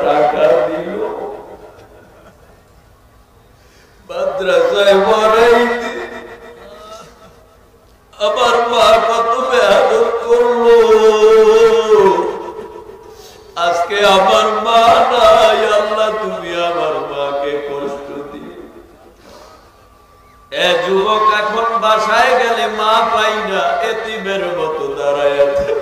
টাকা দিল, মাদ্রাসায় পড়াইতে আমার মা কত মেহনত করলো, আজকে আমার মা নাই। আল্লাহ তুমি আমার মাকে কষ্ট দিও। এ যুবক এখন বাসায় গেলে মা পাই না, এতিমের মতো দাঁড়ায় আছে।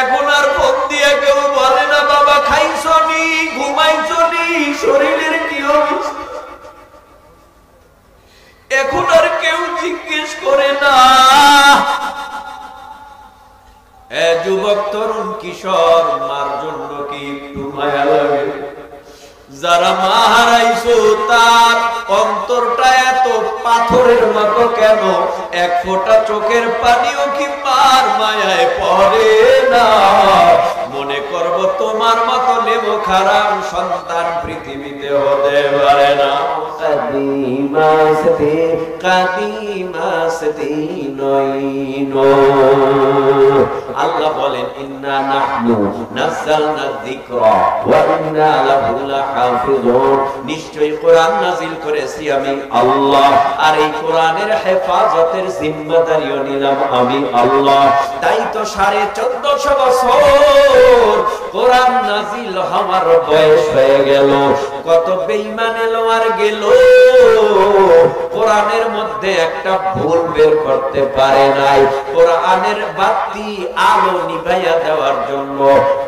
এখন আর ফোন দিয়ে কেউ বলে না বাবা খাইছনি, ঘুমাইছনি, শরীরের কি অবস্থা। এখন আর কেউ জিজ্ঞেস করে না। যুবক, তরুণ, কিশোর, মার জন্য কি একটু মায়া লাগে? যারা মা হারাইছো তার অন্তরটা এত পাথরের মতো কেন? এক ফোঁটা চোখের পানিও কি মার মায়ায় পড়ে না? মনে করব তোমার মতো নেবো খারাপ সন্তান পৃথিবীতে হতে পারে না। আল্লাহ বলেন ইন্না নাহনু নাযালনা যিকরা ওয়া ইন্না লাহু লাহাফিজুন। নিশ্চয়ই কোরআন নাযিল করেছি আমি আল্লাহ, আর এই কোরআনের হেফাজতের জিম্মাদারিও নিলাম আমি আল্লাহ। তাই তো 1450 বছর কোরআন নাযিল হওয়ার বয়স হয়ে গেল। কত বেঈমান এলো আর গেল, কোরআনের মধ্যে একটা ভুল বের করতে পারে নাই। কোরআনের বাতি আলো নিভাইয়া দেওয়ার জন্য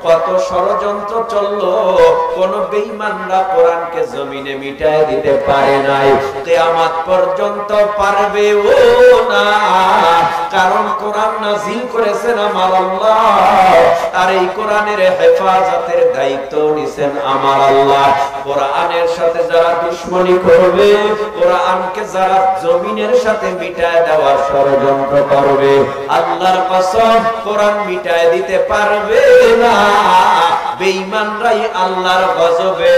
কত ষড়যন্ত্র চললো, কোন বেঈমানরা কোরআনকে জমিনে মিটায় দিতে পারে নাই। কিয়ামত পর্যন্ত পারবেও না, কারণ কোরআন নাযিল করেছেন আমার আল্লাহ, আর এই কোরআনের হেফাজতের দায়িত্ব নিছেন আমার আল্লাহ। কোরআনের সাথে যারা দুশমনি করবে, কোরআনকে যারা জমিনের সাথে মিটায় দেওয়ার ষড়যন্ত্র করবে, আল্লাহর কসম কোরআন মিটায় দিতে পারবে না। বেঈমানরাই আল্লাহর গজবে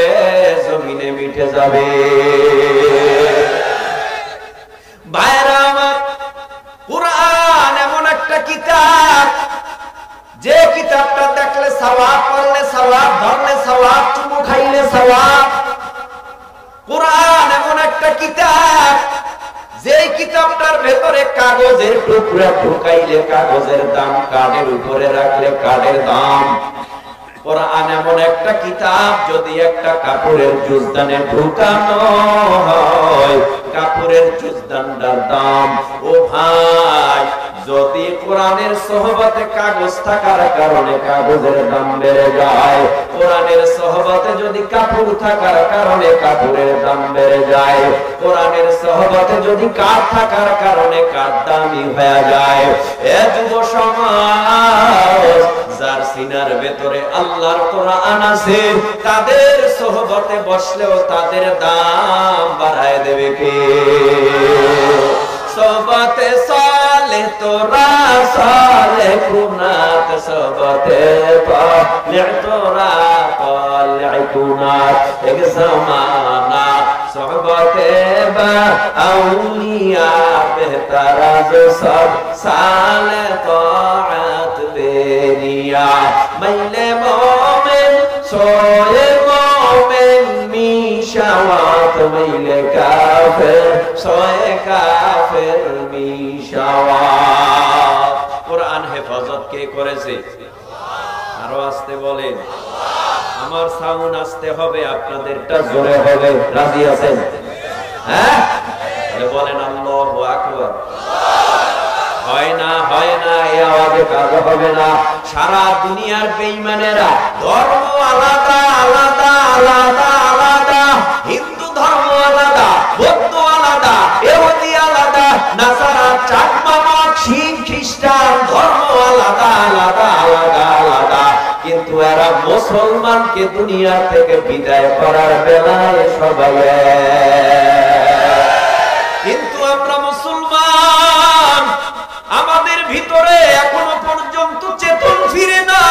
জমিনে মিটে যাবে। ভাইরা আমার, কোরআন এমন একটা কিতাব, যে কিতাবটা দেখলে সওয়াব, পড়লে সওয়াব, ধরলে সওয়াব, চুমু খাইলে সওয়াব। কোরআন এমন একটা কিতাব, যে কিতাবটার ভেতরে কাগজের টুকরা ঢুকাইলে কাগজের দাম, কার্ডের উপরে রাখলে কার্ডের দাম। কোরআন এমন একটা কিতাব, যদি একটা কাপড়ের জুজদানে ঢুকানো হয়, কাপড়ের জুজদানটার দাম, ও ভাই, যদি কোরআনের সোহবতে কাগজ থাকার কারণে কাগজের দাম বেড়ে যায়, কোরআনের সোহবতে যদি কাপড় থাকার কারণে কাপড়ের দাম বেড়ে যায়, কোরআনের সোহবতে যদি কাঠ থাকার কারণে কাঠ দামি হয়ে যায়, এ যুব সমাজ, যার সিনার ভেতরে আল্লাহর কোরআন আছে, তাদের সোহবতে বসলেও তাদের দাম বাড়ায় দেবে কে? সোহবতে সালে তোরা সালে কুনাত, সোহবতে পালে তোরা পালে কুনাত। এক জামানা সোহবতে বা আউলিয়া বেহতারা जो सब साले ताअत बेरिया, मैले मोमिन सोए मोमिन मिशावात, मैले काफिर सोए काफिर मिशावात। कुरान হেফাজত কে করেছে? আরো আসতে বলেন। আমার সাউন্ড আসতে হবে, আপনাদেরটা জোরে হবে। রাজি আছেন? হ্যাঁ, বলেন আল্লাহু আকবার। হয় না, হয় না, এই আওয়াজে কাজ হবে না। সারা দুনিয়ার বেঈমানেরা ধর্ম আলাদা আলাদা আলাদা আলাদা, হিন্দু ধর্ম আলাদা, বৌদ্ধ আলাদা, ইহুদি আলাদা, নাসারা, চাকমা, শিখ, খ্রিস্টান, ধর্ম আলাদা আলাদা আলাদা আলাদা, কিন্তু এরা মুসলমানকে দুনিয়া থেকে বিদায় করার বেলায় সবাই কিন্তু আমরা মুসলমান, আমাদের ভিতরে এখনো পর্যন্ত চেতন ফিরে না।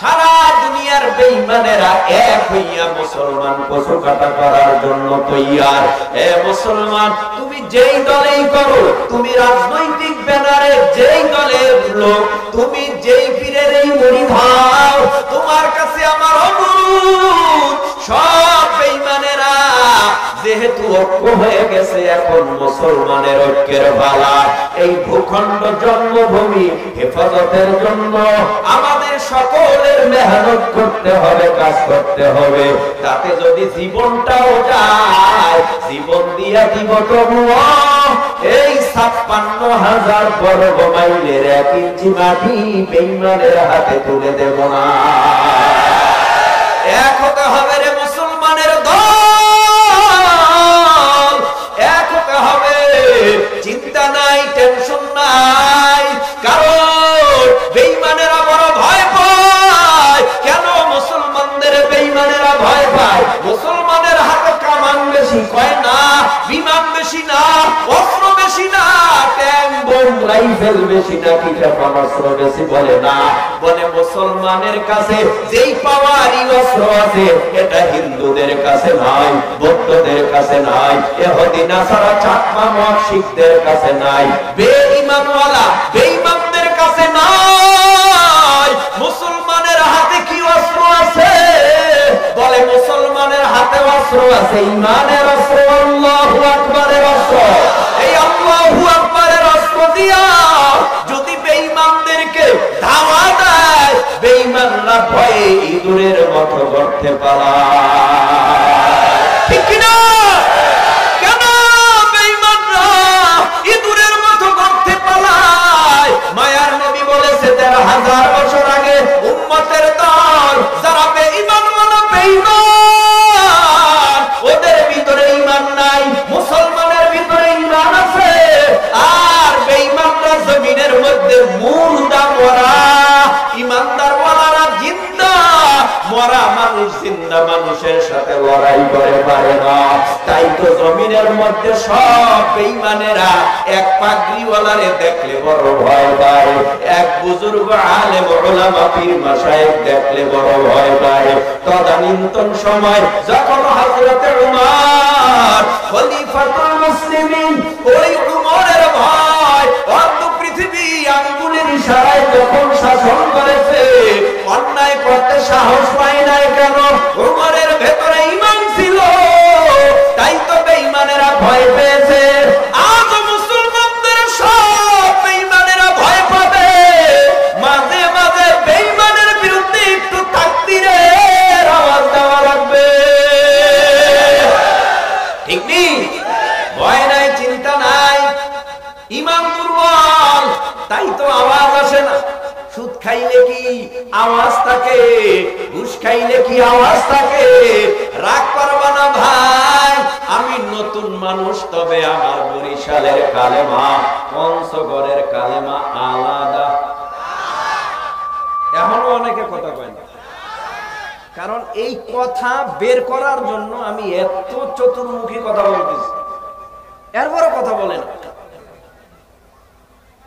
সারা দুনিয়ার বেঈমানেরা এক হইয়া মুসলমান কসু কাটা করার জন্য তৈয়ার। এ মুসলমান, তুমি যেই দলেই করো, তুমি রাজনৈতিক ব্যানারে যেই দলের লোক, তুমি যেই পীরের এই মুড়ি ভাও, তোমার কাছে আমার অনুরোধ, সব বেঈমানেরা যেহেতু ঐক্য হয়ে গেছে, এখন মুসলমানের ঐক্যের বেলা এই ভূখণ্ড জন্মভূমি হেফাজতের জন্য আমাদের সকলের মেহনত করতে হবে, কাজ করতে হবে। তাতে যদি জীবনটাও যায়, জীবন দিয়া দিব তবুও এই ৫৬,০০০ বর্গ মাইলের ১ ইঞ্চি মাটি বেঈমানের হাতে তুলে দেব না। এক হতে হবে রে মুসলমানের দল, এক হতে হবে, চিন্তা নাই, টেনশন নাই। কারণ বেঈমানেরা বড় ভয় পায়। কেন মুসলমানদের বেঈমানেরা ভয় পায়? মুসলমানের হাতে কামান বেশি, কয় না বিমান বেশি না, অস্ত্র বেশি না, ট্যাঙ্ক বোম রাইফেল বেশি না, কি ক্ষেপণাস্ত্র বেশি বলে না, বলে মুসলমানের কাছে যেই পাওয়ারই অস্ত্র আছে এটা হিন্দুদের কাছে নাই, বৌদ্ধদের কাছে নাই, ইহুদি নাসারা চাকমা মগ শিখদের কাছে নাই, বেঈমানওয়ালা বেঈমানদের কাছে নাই। মুসলমানের হাতে কি অস্ত্র আছে? বলে মুসলমানের হাতে অস্ত্র আছে, ঈমানের অস্ত্র, আল্লাহু আকবারের অস্ত্র। এই আল্লাহু আকবারের অস্ত্র দিয়া যদি বেঈমানদেরকে ধাওয়া দেয়, বেঈমানরা ভয়ে ইঁদুরের মতো গর্তে পালায়, ঠিক কি না? কেন বেঈমানরা ইঁদুরের মতো গর্তে পালায়? মায়ার নবী বলেছে ১৩,০০০ বছর আগে উম্মতের দল যারা বেঈমান বলো বেঈমান, ওদের ভিতরে ঈমান নাই, মুসলমানের ভিতরে ঈমান আছে। আর বেঈমানরা জমিনের মধ্যে মুর্দা মরা, ঈমানদার ওয়ালারা জিন্দা। মরা মানুষ জিন্দা মানুষের সাথে লড়াই করে পারে না। তাই তো জমিনের মধ্যে সব বেঈমানেরা এক পাগড়িওয়ালারে দেখলে বড় ভয় পায়, এক বুজুর্গ আলেম উলামা পীর মাশায়েখ দেখলে বড় ভয় পায়। তদানীন্তন সময় যখন হযরতে উমর খলিফাতুল মুসলিমিন, ওই উমরের ভয় অর্ধ পৃথিবী আঙ্গুলের ইশারায় যখন শাসন করেছে, অন্যায় করতে সাহস পায় নাই। কেন? উমরের ভেতরে ঈমান ছিল, তাই তো বেঈমানেরা ভয় পেয়েছে। আজ মুসলমানদের সব বেঈমানেরা ভয় পাবে। মাঝে মাঝে বেঈমানের বিরুদ্ধে একটু তাকবীরের আওয়াজ দেওয়া লাগবে, ঠিক নেই? ভয় নাই, চিন্তা নাই, ঈমান দুর্বল, তাই তো আওয়াজ আসে না। সুদ খাইলে কি আওয়াজ থাকে? ঘুষ খাইলে কি আওয়াজ থাকে? রাগ করবা না ভাই, আমি নতুন মানুষ, তবে আমার বরিশালের কালেমা, পঞ্চগড়ের কালেমা আলাদা। এখনো অনেকে কথা কয় না, কারণ এই কথা বের করার জন্য আমি এত চতুর্মুখী কথা বলতেছি, এরপরও কথা বলে না।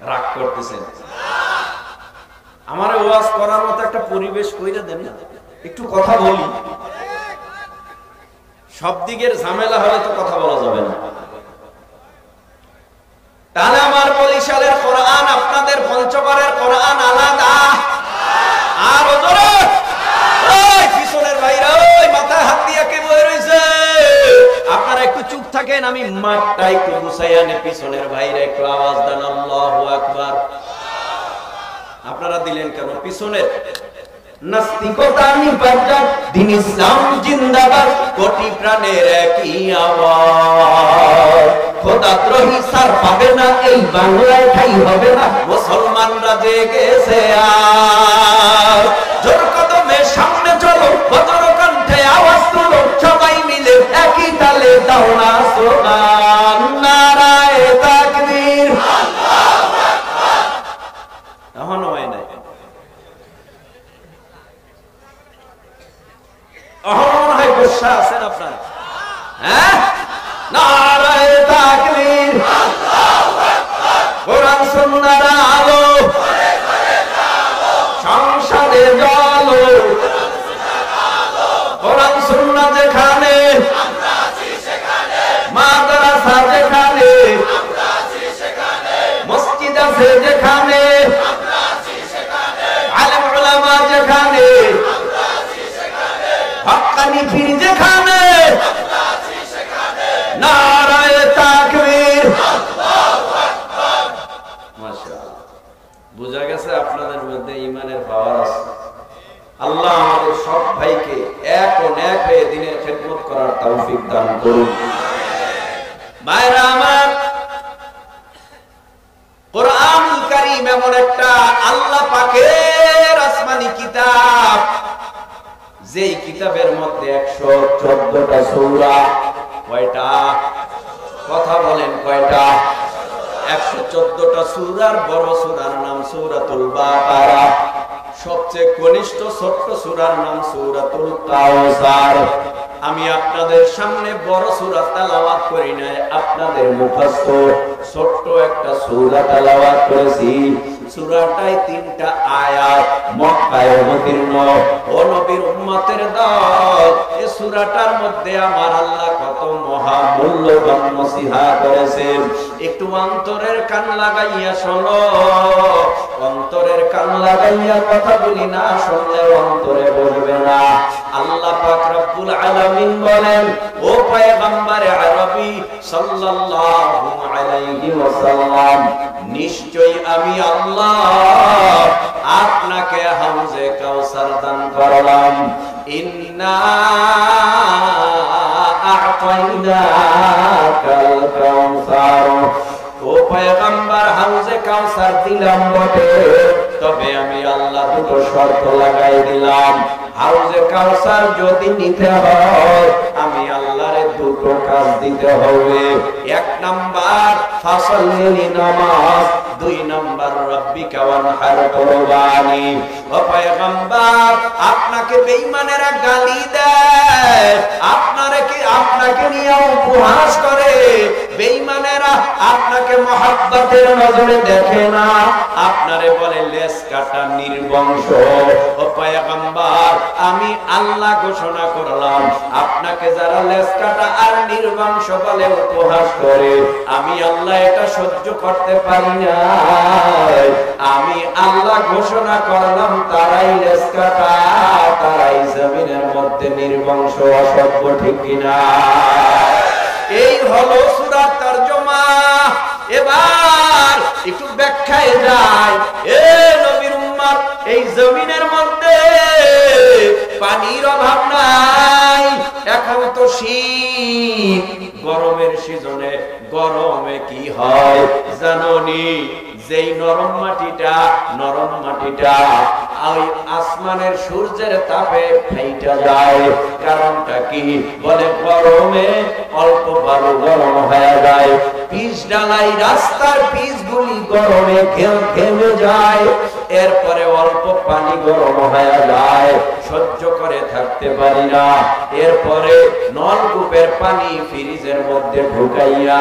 রাগ করতেছেন, আমার ওয়াজ করার মতো একটা পরিবেশ কইরা দেন না, একটু কথা বলি। সব দিকের ঝামেলা হলে তো কথা বলা যাবে না। তাহলে আমার বরিশালের কোরআন আপনাদের পঞ্চগড়ের কোরআন আলাদা। আর ওজোরে ওই পিছনের ভাইরা, ওই মাথায় হাত দিয়ে কে বই রইছে, আপনারা একটু চুপ থাকেন, আমি মাঠটা একটু গুছাইয়া নে। পিছনের ভাইরা একটু আওয়াজ দেন, আল্লাহু আকবার। আপনারা দিলেন কেন? পিছনের নাস্তিকতা নিপাত, দিন ইসলাম জিন্দাবাদ, কোটি প্রাণের একই আওয়াজ। খোদাদ্রোহী সার পাবে না, এই বাংলায় ঠাই হবে না, মুসলমানরা জেগেছে আর। জোর কদমে সামনে চলো, বজ্র কণ্ঠে আওয়াজ তুলো, সবাই মিলে একই তালে দাও না স্লোগান, নারায়ে তাকবীর, আল্লাহু আকবার। এখনো হয় নাই, মনে হয় বর্ষা আছেন আপনারা, হ্যাঁ? নারায়ে তাকবীর, আল্লাহু আকবার। কোরআন সুন্নাহর আলো, সংসদে জ্বলো, কোরআন সুন্নাহ যেখানে, মাদ্রাসা যেখানে, মসজিদ আছে যেখানে, আলেম উলামা পানি ফির যেখানে নারায়ে তাকবীর। মাশাআল্লাহ, বুঝা গেছে আপনাদের মধ্যে ঈমানের পাওয়ার আছে। আল্লাহ আমাদের সব ভাইকে এক ও নেক হয়ে দ্বীনের খিদমত করার তৌফিক দান করুন। ভাইরা আমার, কোরআনুল কারীম এমন একটা আল্লাহ পাকের আসমানি কিতাব, যেই কিতাবের মধ্যে 114টা সূরা। কয়টা? কথা বলেন কয়টা? 114টা সূরার বড় সূরার নাম সূরাতুল বাকারা, সবচেয়ে কনিষ্ঠ ছোট্ট সূরার নাম সূরাতুল কাউসার। আমি আপনাদের সামনে বড় সূরা তেলাওয়াত করি নাই, আপনাদের মুখস্থ ছোট্ট একটা সূরা তেলাওয়াত করেছি। সূরাটায় 3টা আয়াত, মক্কায় অবতীর্ণ। ও নবীর উম্মতের দল, এই সূরাটার মধ্যে আমার আল্লাহ কত মহা মূল্যবান নসিহত করেছেন। একটু অন্তরের কান লাগাইয়া শোনো, অন্তরের কান লাগাইয়া কথা বলি না, শুনলে অন্তরে বলবে না। আল্লাহ পাক রব্বুল আলামিন বলেন, ও পয়গম্বরে আরবি সাল্লাল্লাহু আলাইহি ওয়াসাল্লাম, নিশ্চয়ই আমি আল্লাহ আপনাকে হাউজে কাউসার দান করলাম। ইন্না আ'তাইনাকাল কাউসার, ও পয়গম্বর হাউজে কাউসার দিলাম বটে, তবে আমি আল্লাহ দুটো শর্ত লাগাই দিলাম। হাউজে কাউসার যদি নিতে হয়, আমি আল্লাহরে দুটো কাজ দিতে হবে। 1 নাম্বার ফাসাল্লি নামাজ, 2 নাম্বার রব্বিকা ওয়ানহার কুরবানি। ও পয়গম্বর, আপনাকে বেঈমানেরা গালি দেয়, আপনাকে নিয়ে উপহাস করে, বেঈমানেরা আপনাকে মহব্বতের নজরে দেখে না, আপনারে বলে লেজ কাটা নির্বংশ। ও পয়গম্বর, আমি আল্লাহ ঘোষণা করলাম, আপনাকে যারা লেজ কাটা আর নির্বংশ বলে উপহাস করে, আমি আল্লাহ এটা সহ্য করতে পারি না। আমি আল্লাহ ঘোষণা করলাম, তারাই লেজ কাটা, তারাই জমিনের মধ্যে নির্বংশ, অসভ্য, ঠিক কিনা? এই হলো সূরার তরজমা। এবার একটু ব্যাখ্যায় যায়। এ নবীর উম্মত, এই জমিনের মধ্যে পানির অভাব নাই, এখন তো শীত, গরমের সিজনে গরমে কি হয় জানোনি? যেই নরম মাটিটা ওই আসমানের সূর্যের তাপে ফাইটা যায়। কারণটা কি? বলে গরমে অল্প বালু গরম হয়ে যায়, পিচ ডালাই রাস্তার পিচগুলি গরমে ঘেমে যায়, এরপরে অল্প পানি গরম হয়ে যায়, সহ্য করে থাকতে পারি না। এরপরে নলকূপের পানি ফ্রিজের মধ্যে ঢুকাইয়া,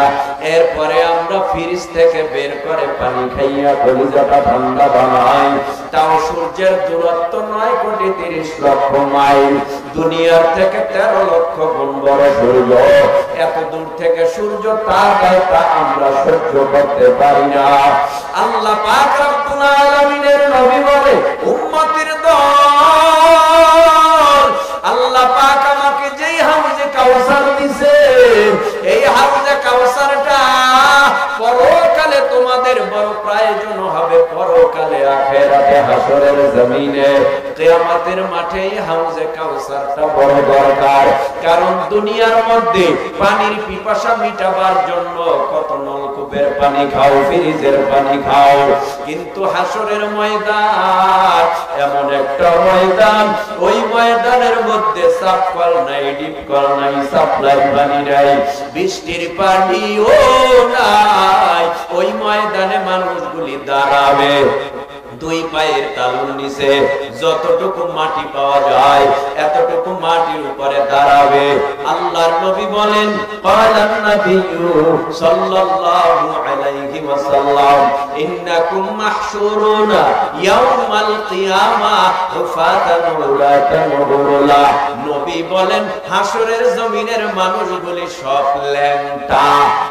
এরপরে আমরা ফ্রিজ থেকে বের করে পানি খাইয়া কলিজাটা ঠান্ডা বানাই। তাও সূর্যের দূরত্ব 9,30,00,000 মাইল, দুনিয়ার থেকে 13 লক্ষ গুণ বড় সূর্য। এত দূর থেকে সূর্য তাকায়, তা আমরা সহ্য করতে পারি না। আল্লাহ পাক রব্বুল আলামিনের নবী বলে, উম্মতের দল, আল্লাহ পাক আমাকে যেই হাউজে কাউসার দিছে, এই হাউজে কাউসারটা পরকালে তোমাদের বড় প্রয়োজন হবে। পরকালে আখিরাতে হাসরের জমিনে কিয়ামতের মাঠে হাউজে কাউসারটা বড় দরকার। কারণ দুনিয়ার মধ্যে পানির পিপাসা মিটাবার জন্য কত নলকূপের পানি খাও, ফ্রিজের পানি খাও, কিন্তু হাসরের ময়দান এমন একটা ময়দান, ওই ময়দানের মধ্যে সাফ কল নাই, ডিপ কল নাই, সাপ্লাই পানি নাই, বৃষ্টির পানিও নাই। ওই ময়দানে মানুষগুলি দাঁড়াবে, 2 পায়ের তালুর নিচে যতটুকু মাটি পাওয়া যায় এতটুকু মাটির উপরে দাঁড়াবে। আল্লাহর নবী বলেন, ক্বালান নবিয়্যু সাল্লাল্লাহু আলাইহি ওয়াসাল্লাম, ইন্নাকুম মাহশুরুনা ইয়াউমাল কিয়ামাহ হুফাতান উরাতান গুরুলা। নবী বলেন, হাসরের জমিনের মানুষগুলি সব ল্যাংটা,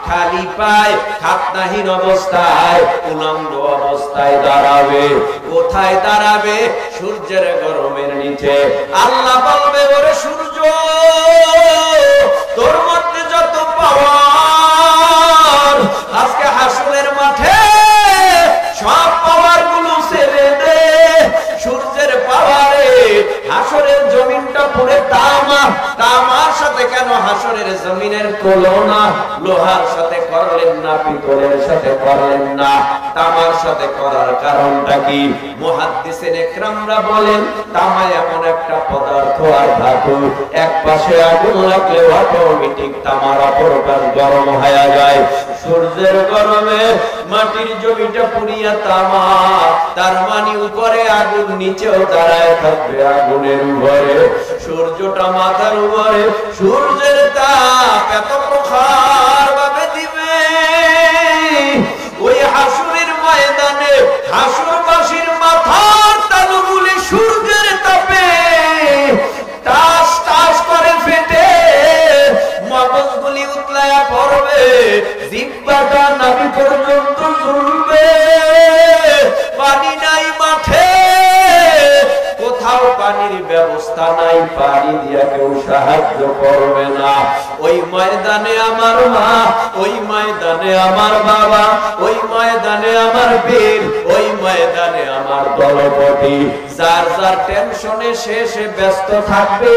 খালি পায়, খাতনাহীন অবস্থায়, উলঙ্গ অবস্থায় দাঁড়াবে। কোথায় দাঁড়াবে? সূর্যের গরমের নিচে। আল্লাহ বলবে, ওরে সূর্য তোর মধ্যে যত পাওয়ার, আজকে হাসরের মাঠে সব পাওয়ার গুলো ছেড়ে দে। সূর্যের পাওয়ারে হাসরের জমিনটা পুরো তামা। তামার সাথে কেন হাসরের জমিনের তুলনা? লোহার সাথে করলেন না, পিতলের সাথে করলেন না, তামার সাথে করার কারণটা কি? মুহাদ্দিসিন ইকরামরা বলেন তামা এমন একটা পদার্থ আর ধাতু, এক পাশে আগুন লাগলে অটোমেটিক তামার অপর পাশ গরম হয়ে যায়। সূর্যের গরমে মাটির জমিটা পুড়িয়া তামা, তার মানে উপরে আগুন, নিচেও দাঁড়ায় থাকবে আগুনের উপরে। সূর্যটা মাথার উপরে, সূর্যের তাপ এত প্রখর ভাবে দিবে, ওই হাসরের ময়দানে হাসরবাসীর মাথার তালুগুলি সূর্যের তাপে টাস টাস করে ফেটে মগজগুলি উতলায়া পড়বে, জিহ্বাটা নাভি পর্যন্ত ঝুলবে। পানি নাই মাঠে, কোথাও পানির ব্যবস্থা নাই, পানি দিয়া কেউ সাহায্য করবে না। ওই ময়দানে আমার মা, ওই ময়দানে আমার বাবা, ওই ময়দানে আমার বীর, ওই ময়দানে আমার দলপতি, যার যার টেনশনে শেষে ব্যস্ত থাকবে।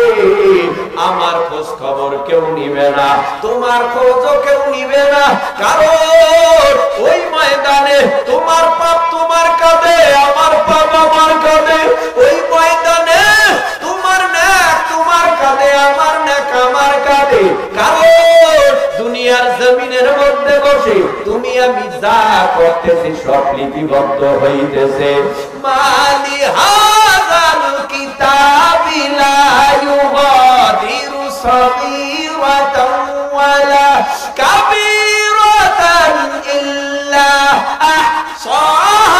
আমার খোঁজ খবর কেউ নিবে না, তোমার খোঁজও কেউ নিবে না, কারণ ওই ময়দানে তোমার পাপ তোমার কাঁধে, আমার পাপ আমার কাঁধে। ওই ময়দানে তোমার নেক তোমার কাঁধে, আমার নেক আমার কাঁধে। কারণ দুনিয়ার জমিনের মধ্যে বসে তুমি আমি যা করতেছি সব লিপিবদ্ধ হইতেছে। মালি হাযাল কিতাবি লা ইউগাদিরু সাগীরাতান ওয়ালা কাবীরাতান ইল্লা আহসাহা।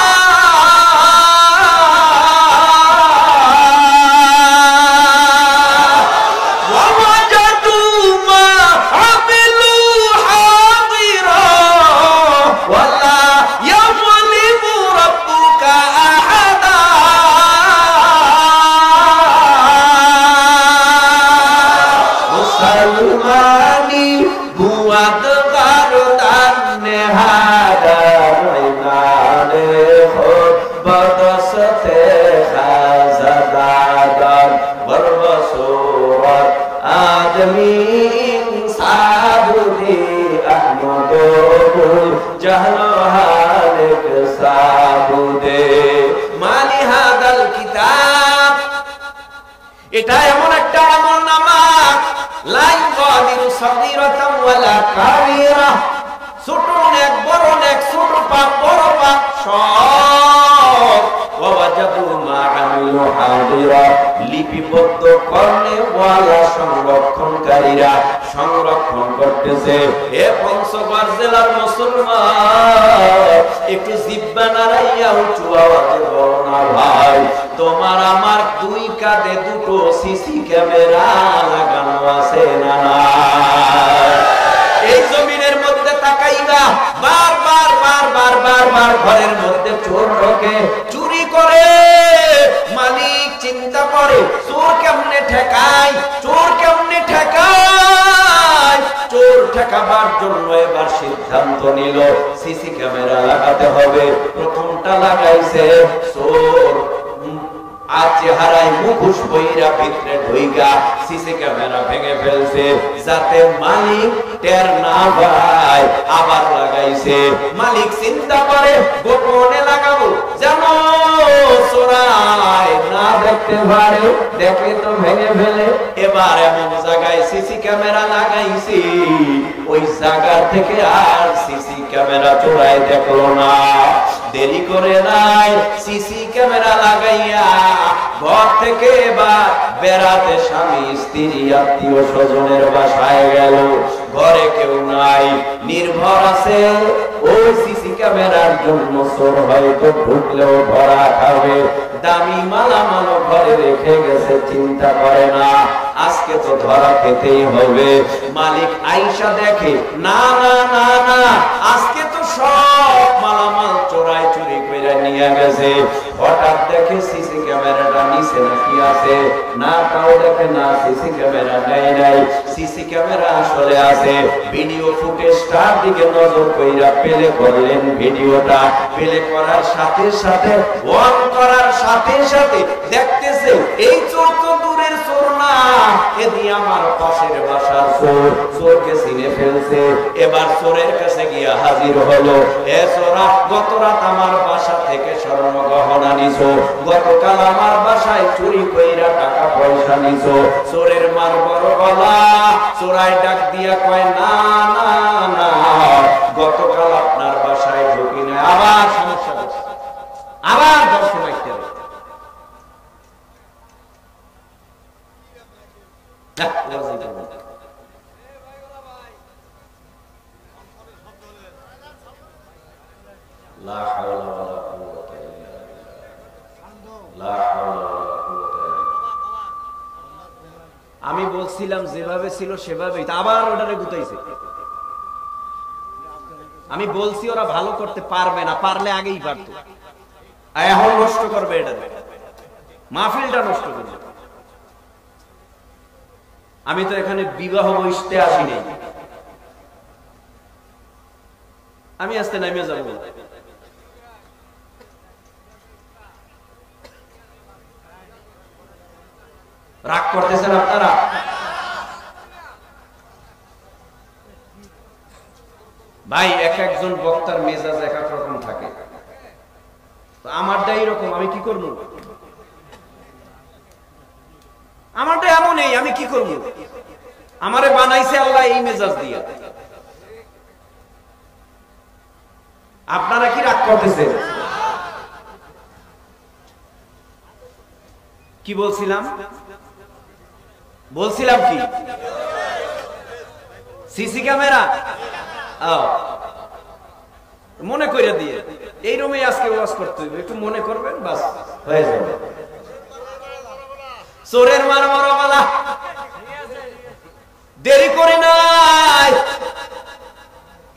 এটা এমন একটা আমলনামা, লা ইউগাদিরু সাগীরাতান ওয়ালা কাবীরা, ছোট অনেক বড় অনেক, ছোট পাপ বড় পাপ সব ওয়াজাদু মা আমিলু হাদিরা, লিপিবদ্ধ করলে ওয়ালা সংরক্ষণকারীরা সংরক্ষণ করতেছে। এ পঞ্চগড় জেলার মুসলমান, একটু জিহ্বা নাড়াইয়া উঁচু আওয়াজে বলো না ভাই, তোমার আমার দুই কাঁধে দুটো সিসি ক্যামেরা লাগানো আছে না? এই জমিনের মধ্যে তাকাইবা, বারবার বারবার বারবার ঘরের মধ্যে চোর ঢোকে, চুরি করে। মালিক চিন্তা করে চোর কেমনে ঠেকায়, চোর কেমনে ঠেকায়। চোর ঠেকাবার জন্য এবার সিদ্ধান্ত নিল সিসি ক্যামেরা লাগাতে হবে। প্রথমটা লাগাইছে, চোর আর চেহারায় মুখোশ পইরা ভিতরে ঢুইগা সিসি ক্যামেরা ভেঙে ফেলছে, যাতে মালিক টের না পায়। আবার লাগাইছে, মালিক চিন্তা করে গোপনে লাগাবো যেন চোরাই না দেখতে পারে, দেখলে তো ভেঙে ফেলে। এবার এমন জায়গায় সিসি ক্যামেরা লাগাইছি, ওই জায়গা থেকে আর সিসি ক্যামেরা চোরাই দেখলো না। দেরি করে নাই, সিসি ক্যামেরা লাগাইয়া ঘর থেকে এবার বেড়াতে স্বামী স্ত্রী আত্মীয় স্বজনের বাসায় গেল। ঘরে কেউ নাই, নির্ভর আছে ওই সিসি ক্যামেরার জন্য। চোর হয়তো ঢুকলেও ধরা খাবে, দামি মালামাল ঘরে রেখে গেছে, চিন্তা করে না আজকে তো ধরা খেতেই হবে। মালিক আইসা দেখে না না না না, আজকে তো সব মালামাল চোরাই চুরি করে নিয়ে গেছে। হঠাৎ দেখে সিসি ক্যামেরাটা নিচে নাকি আছে, না তাও দেখে না সিসি ক্যামেরা নাই, সিসি ক্যামেরা আসলে আছে। ভিডিও ফুটেজটার দিকে নজর কইরা প্লে করলেন, ভিডিওটা প্লে করার সাথে সাথে অন করার সাথে সাথে দেখতেছে এই চোর তো দূরের চোর না, এদি আমার পাশের বাসার চোর, চোরকে চিনে ফেলছে। এবার চোরের কাছে গিয়া হাজির হলো, এ চোরা গত রাত আমার বাসা থেকে স্বর্ণ গহনা নিছো, গতকাল আমার বাসায় চুরি কইরা টাকা পয়সা নিছো। চোরের মার বড় গলা, চোরাই ডাক দিয়া কয় না না না, গতকাল আপনার বাসায় ঢুকি না। আবার সমস্যা করছে, আবার দর্শন একটা লা হাওলা ওয়ালা কুওয়াতা ইল্লা বিল্লাহ, লা হাওলা ওয়ালা কুওয়াতা ইল্লা বিল্লাহ। আমি বলছিলাম যেভাবে ছিল সেভাবেই, আবার ওটারে গুতাইছে। আমি বলছি ওরা ভালো করতে পারবে না, পারলে আগেই পারতো, এখন নষ্ট করবে, এটা মাহফিলটা নষ্ট করবে। আমি তো এখানে বিবাহ বসতে আসিনি, আমি আজকে নামে যাবো। রাগ করতেছেন আপনারা? ভাই এক একজন বক্তার মেজাজ এক এক রকম থাকে, আমারটা এইরকম, আমি কি করবো? আমারটা এমনই, আমি কি করবো? আমারে বানাইছে আল্লাহ এই মেজাজ দিয়া। আপনারা কি রাগ করতেছেন? কি বলছিলাম কি সিসি ক্যামেরা মনে করে দিয়ে এই রুমে আজকে ওয়াজ করতে হবে, একটু মনে করবেন, বাস হয়ে যাবে। চোরের মার মারা দেরি করে নাই,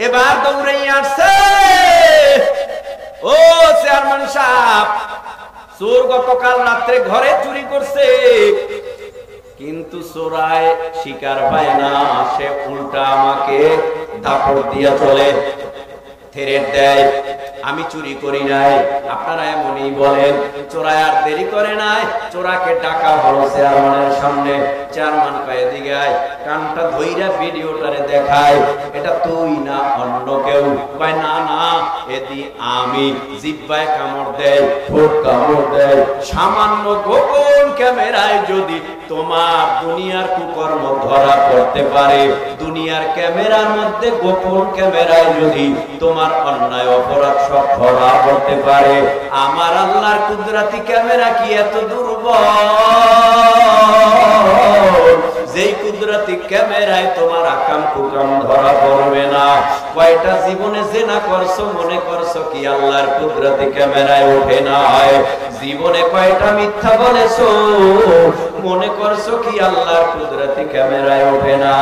এবার দৌড়ে আসছে। ও চেয়ারম্যান সাহেব, চোর গতকাল রাত্রে ঘরে চুরি করছে, কিন্তু চোরায় শিকার পায় না, সে উল্টা আমাকে দাপড় দিয়া চলে, থ্রেট দেয় আমি চুরি করি নাই। আপনারা এমনই বলেন, চোরায় আর দেরি করে নাই, চোরাকে ডাকা হলো চেয়ারম্যানের সামনে। চেয়ারম্যান কয়ে দিগায় কানটা ধইরা ভিডিওটারে দেখায়, এটা তুই না অন্য কেউ? কয় না না, এদি আমি। জিহ্বায় কামড় দেয়, ঠোঁট কামড় দেয়। সামান্য গোপন ক্যামেরায় যদি তোমার দুনিয়ার কুকর্ম ধরা পড়তে পারে, দুনিয়ার ক্যামেরার মধ্যে গোপন ক্যামেরায় যদি তোমার অন্যায় অপরাধ সব ধরা পড়তে পারে, আমার আল্লাহর কুদরতি ক্যামেরা কি এত দুর্বল যেই কুদরতি ক্যামেরায় তোমার আকাম কুকাম ধরা পড়বে না? কয়টা জীবনে জেনা করছো, মনে করছো কি আল্লাহর কুদরতি ক্যামেরায় ওঠে না? জীবনে কয়টা মিথ্যা বলেছো, মনে করছো কি আল্লাহর কুদরতি ক্যামেরায় ওঠে না?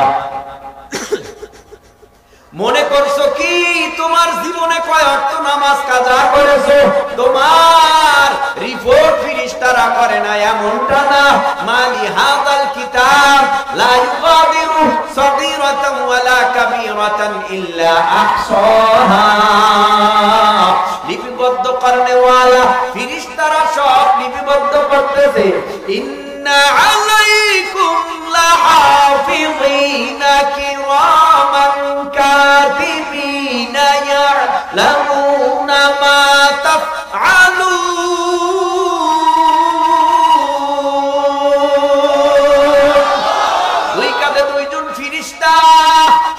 মনে করছো কি তোমার জীবনে কয় অর্থ নামাজ কাজা করেছো, তোমার রিপোর্ট ফেরেশতারা করে না? এমনটা না। মালি হাযাল কিতাব লা ইউগাদিরু সগীরাতান ওয়ালা কাবীরাতান ইল্লা আহসাহা। লিপিবদ্ধ করনেওয়ালা ফেরেশতারা সব লিপিবদ্ধ করতেছে। ইন্না আলাইকুম লাহাফিযিনা কিরামান কাতিবিনা ইয়ালামুনা মা তাফআলুন। দুই কাঁধে দুইজন ফেরেশতা,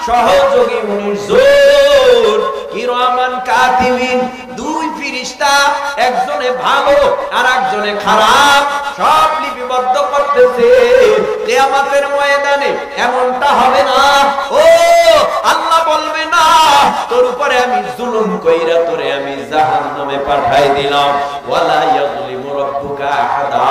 সহযোগী 19 জন, কিরামান কাতিবিন, দুই ফেরেশতা, একজনে ভালো আর একজনে খারাপ, সব লিপিবদ্ধ করতেছে। কিয়ামতের ময়দানে এমনটা হবে না। ও আল্লাহ বলবে না তোর উপরে আমি জুলুম কইরা তোরে আমি জাহান্নামে পাঠাই দিলাম। ওয়ালা ইয়াযলিমু রাব্বুকা আহাদা।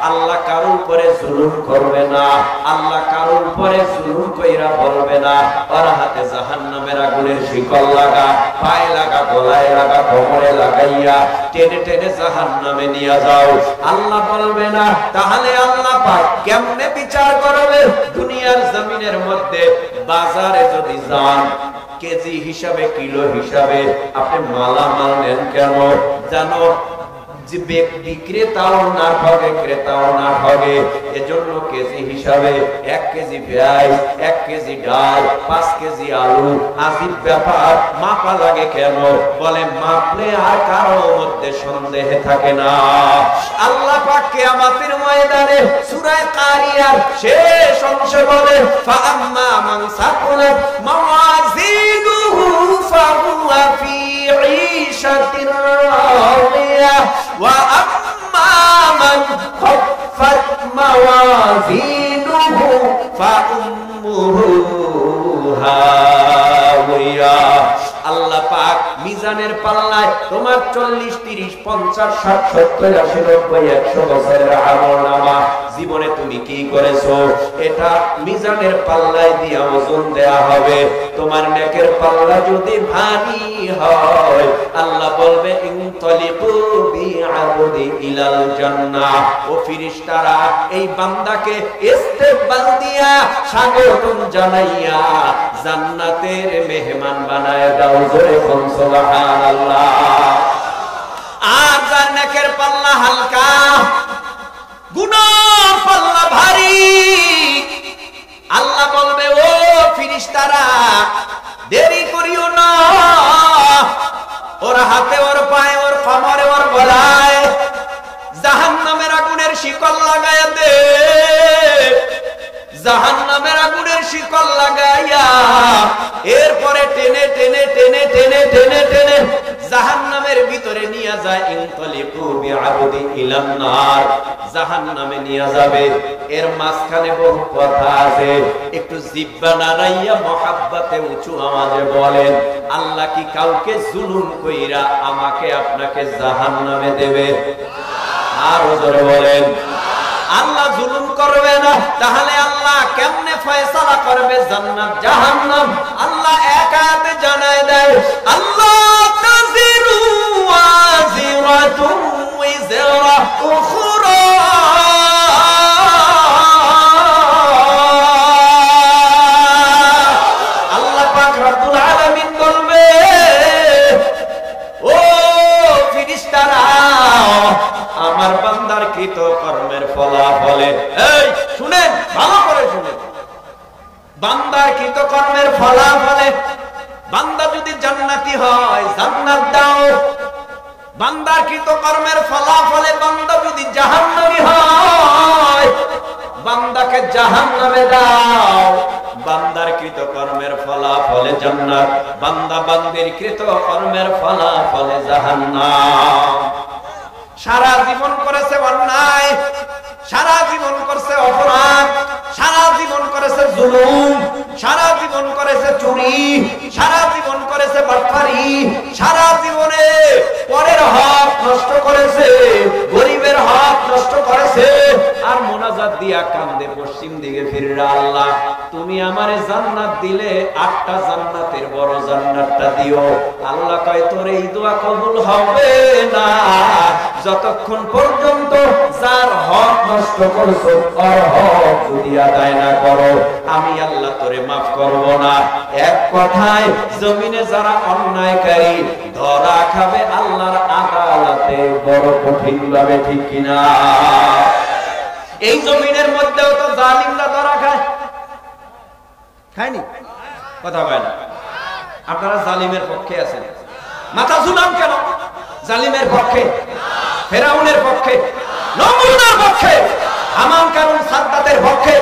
আল্লাহ কারো উপরে জুলুম করবে না, আল্লাহ কারো উপরে জুলুম কইরা বলবে না ওর হাতে জাহান্নামের আগুন আগুনের শিকল লাগা, পায়ে লাগা, গলায় লাগা, কোমরে লাগাইয়া টেনে টেনে জাহান্নামে নিয়ে যাও। আল্লাহ বলবে না, তাহলে আল্লাহ পাক কেমনে বিচার করবে? দুনিয়ার জমিনের মধ্যে বাজারে যদি যান, কেজি হিসাবে, কিলো হিসাবে আপনি মালামাল নেন কেন জানো? বিক্রেতাও না ঠগে, ক্রেতাও না ঠগে। এজন্য কেজি হিসাবে 1 কেজি পেঁয়াজ, 1 কেজি ডাল, 5 কেজি আলু, আজিব ব্যাপার। মাপা লাগে কেন? বলে মাপলে আর কারো মধ্যে সন্দেহ থাকে না। আল্লাহ পাক কিয়ামতের ময়দানে সূরা কারিয়ার শেষ অংশে বলে, ফাআম্মা মান সাকুলাত মাওয়াজিনুহু ফাহুয়া ফি ঈশাতির রাদিয়া ওয়া আম্মা মান খাফফাত মাওয়াজিনুহু ফাউম্মুহু হাওয়া। আল্লাহ পাক মিজানের পাল্লায় তোমার 40, 30, 50, 60, 70, 80, 90, 100 বছরের আমলনামা জীবনে তুমি কি করেছো এটা মিজানের পাল্লায় দিয়ে ওজন দেয়া হবে। তোমার নেকের পাল্লা যদি ভারী হয়, আল্লাহ বলবে ইনতালিকু বিআবদি ইলাল জান্নাহ। ও ফেরেশতারা এই বান্দাকে ইস্তেকবাল দিয়া স্বাগতম জানাইয়া জান্নাতের মেহমান বানায় দাও। জোরে বল সুবহানাল্লাহ। আর যার নেকের পাল্লা হালকা, গুনার পাল্লা ভারী, আল্লাহ বলবে ও ফেরেশতারা দেরি করিও না, ওর হাতে, ওর পায়ে, ওর কোমরে, ওর গলায় জাহান্নামের আগুনের শিকল লাগায়া দে। জাহান্নামের আগুনের শিকল লাগাইয়া এরপরে টেনে টেনে টেনে টেনে টেনে টেনে জাহান্নামের ভিতরে নিয়ে যায়। ইনতালিকু বিআবদি ইলান নার, জাহান্নামে নিয়ে যাবে। এর মাঝখানে বহু কথা আছে, একটু জিহ্বা নাড়াইয়া মহাব্বতে উঁচু আওয়াজে বলেন, আল্লাহ কি কাউকে জুলুম কইরা আমাকে আপনাকে জাহান্নামে দেবে? আরো জোরে বলেন, আল্লাহ জুলুম করবে না। তাহলে আল্লাহ কেমনে ফয়সালা করবে জান্নাত জাহান্নাম? আল্লাহ এক আয়াতে জানায় দেয়, আল্লাহ তাজিরু ওয়াজিরাতুন ওয়াজিরা উখরা। আল্লাহ পাক রব্বুল আলামিন বলবে, ও ফেরেশতারা আমার বান্দার কৃত কর্মের ফলাফলে, এই শুনেন, ভালো করে শুনেন, বান্দার কৃত কর্মের ফলাফলে বান্দা যদি জান্নাতি হয় জান্নাত দাও। বান্দার কৃত কর্মের ফলাফলে বান্দা যদি জাহান্নামী হয় বান্দাকে জাহান্নামে দাও। বান্দার কৃত কর্মের ফলাফলে জান্নাত, বান্দা বান্দির কৃত কর্মের ফলাফলে জাহান্নাম। সারা জীবন করেছে অন্যায়, সারা জীবন করেছে অপরাধ, সারা জীবন করেছে জুলুম, সারা জীবন করেছে চুরি, সারা জীবন করেছে বাটপারি, সারা জীবনে পরের হক নষ্ট করেছে, গরিবের হক নষ্ট করেছে। আর মোনাজাত দিয়া কান্দে পশ্চিম দিকে ফিররা, আল্লাহ তুমি আমারে জান্নাত দিলে 8টা জান্নাতের বড় জান্নাতটা দিও। আল্লাহ কয় তোর এই দোয়া কবুল হবে না যতক্ষণ পর্যন্ত যার হক নষ্ট করছো ওর হক যদি আদায় না করো, আমি আল্লাহ তোরে মাফ করব না। এক কথায় জমিনে যারা অন্যায়কারী ধরা খাবে আল্লাহর আদালতে বড় কঠিন ভাবে, ঠিক কিনা? এই জমিনের মধ্যেও তো জালিমরা ধরা খায়, খায়নি? কথা বলে না। আপনারা জালিমের পক্ষে আছেন, মাথা ঝুলান কেন? জালিমের পক্ষে, ফেরাউনের পক্ষে, নমরুদের পক্ষে, হামান কারুন সাদ্দাতের পক্ষে।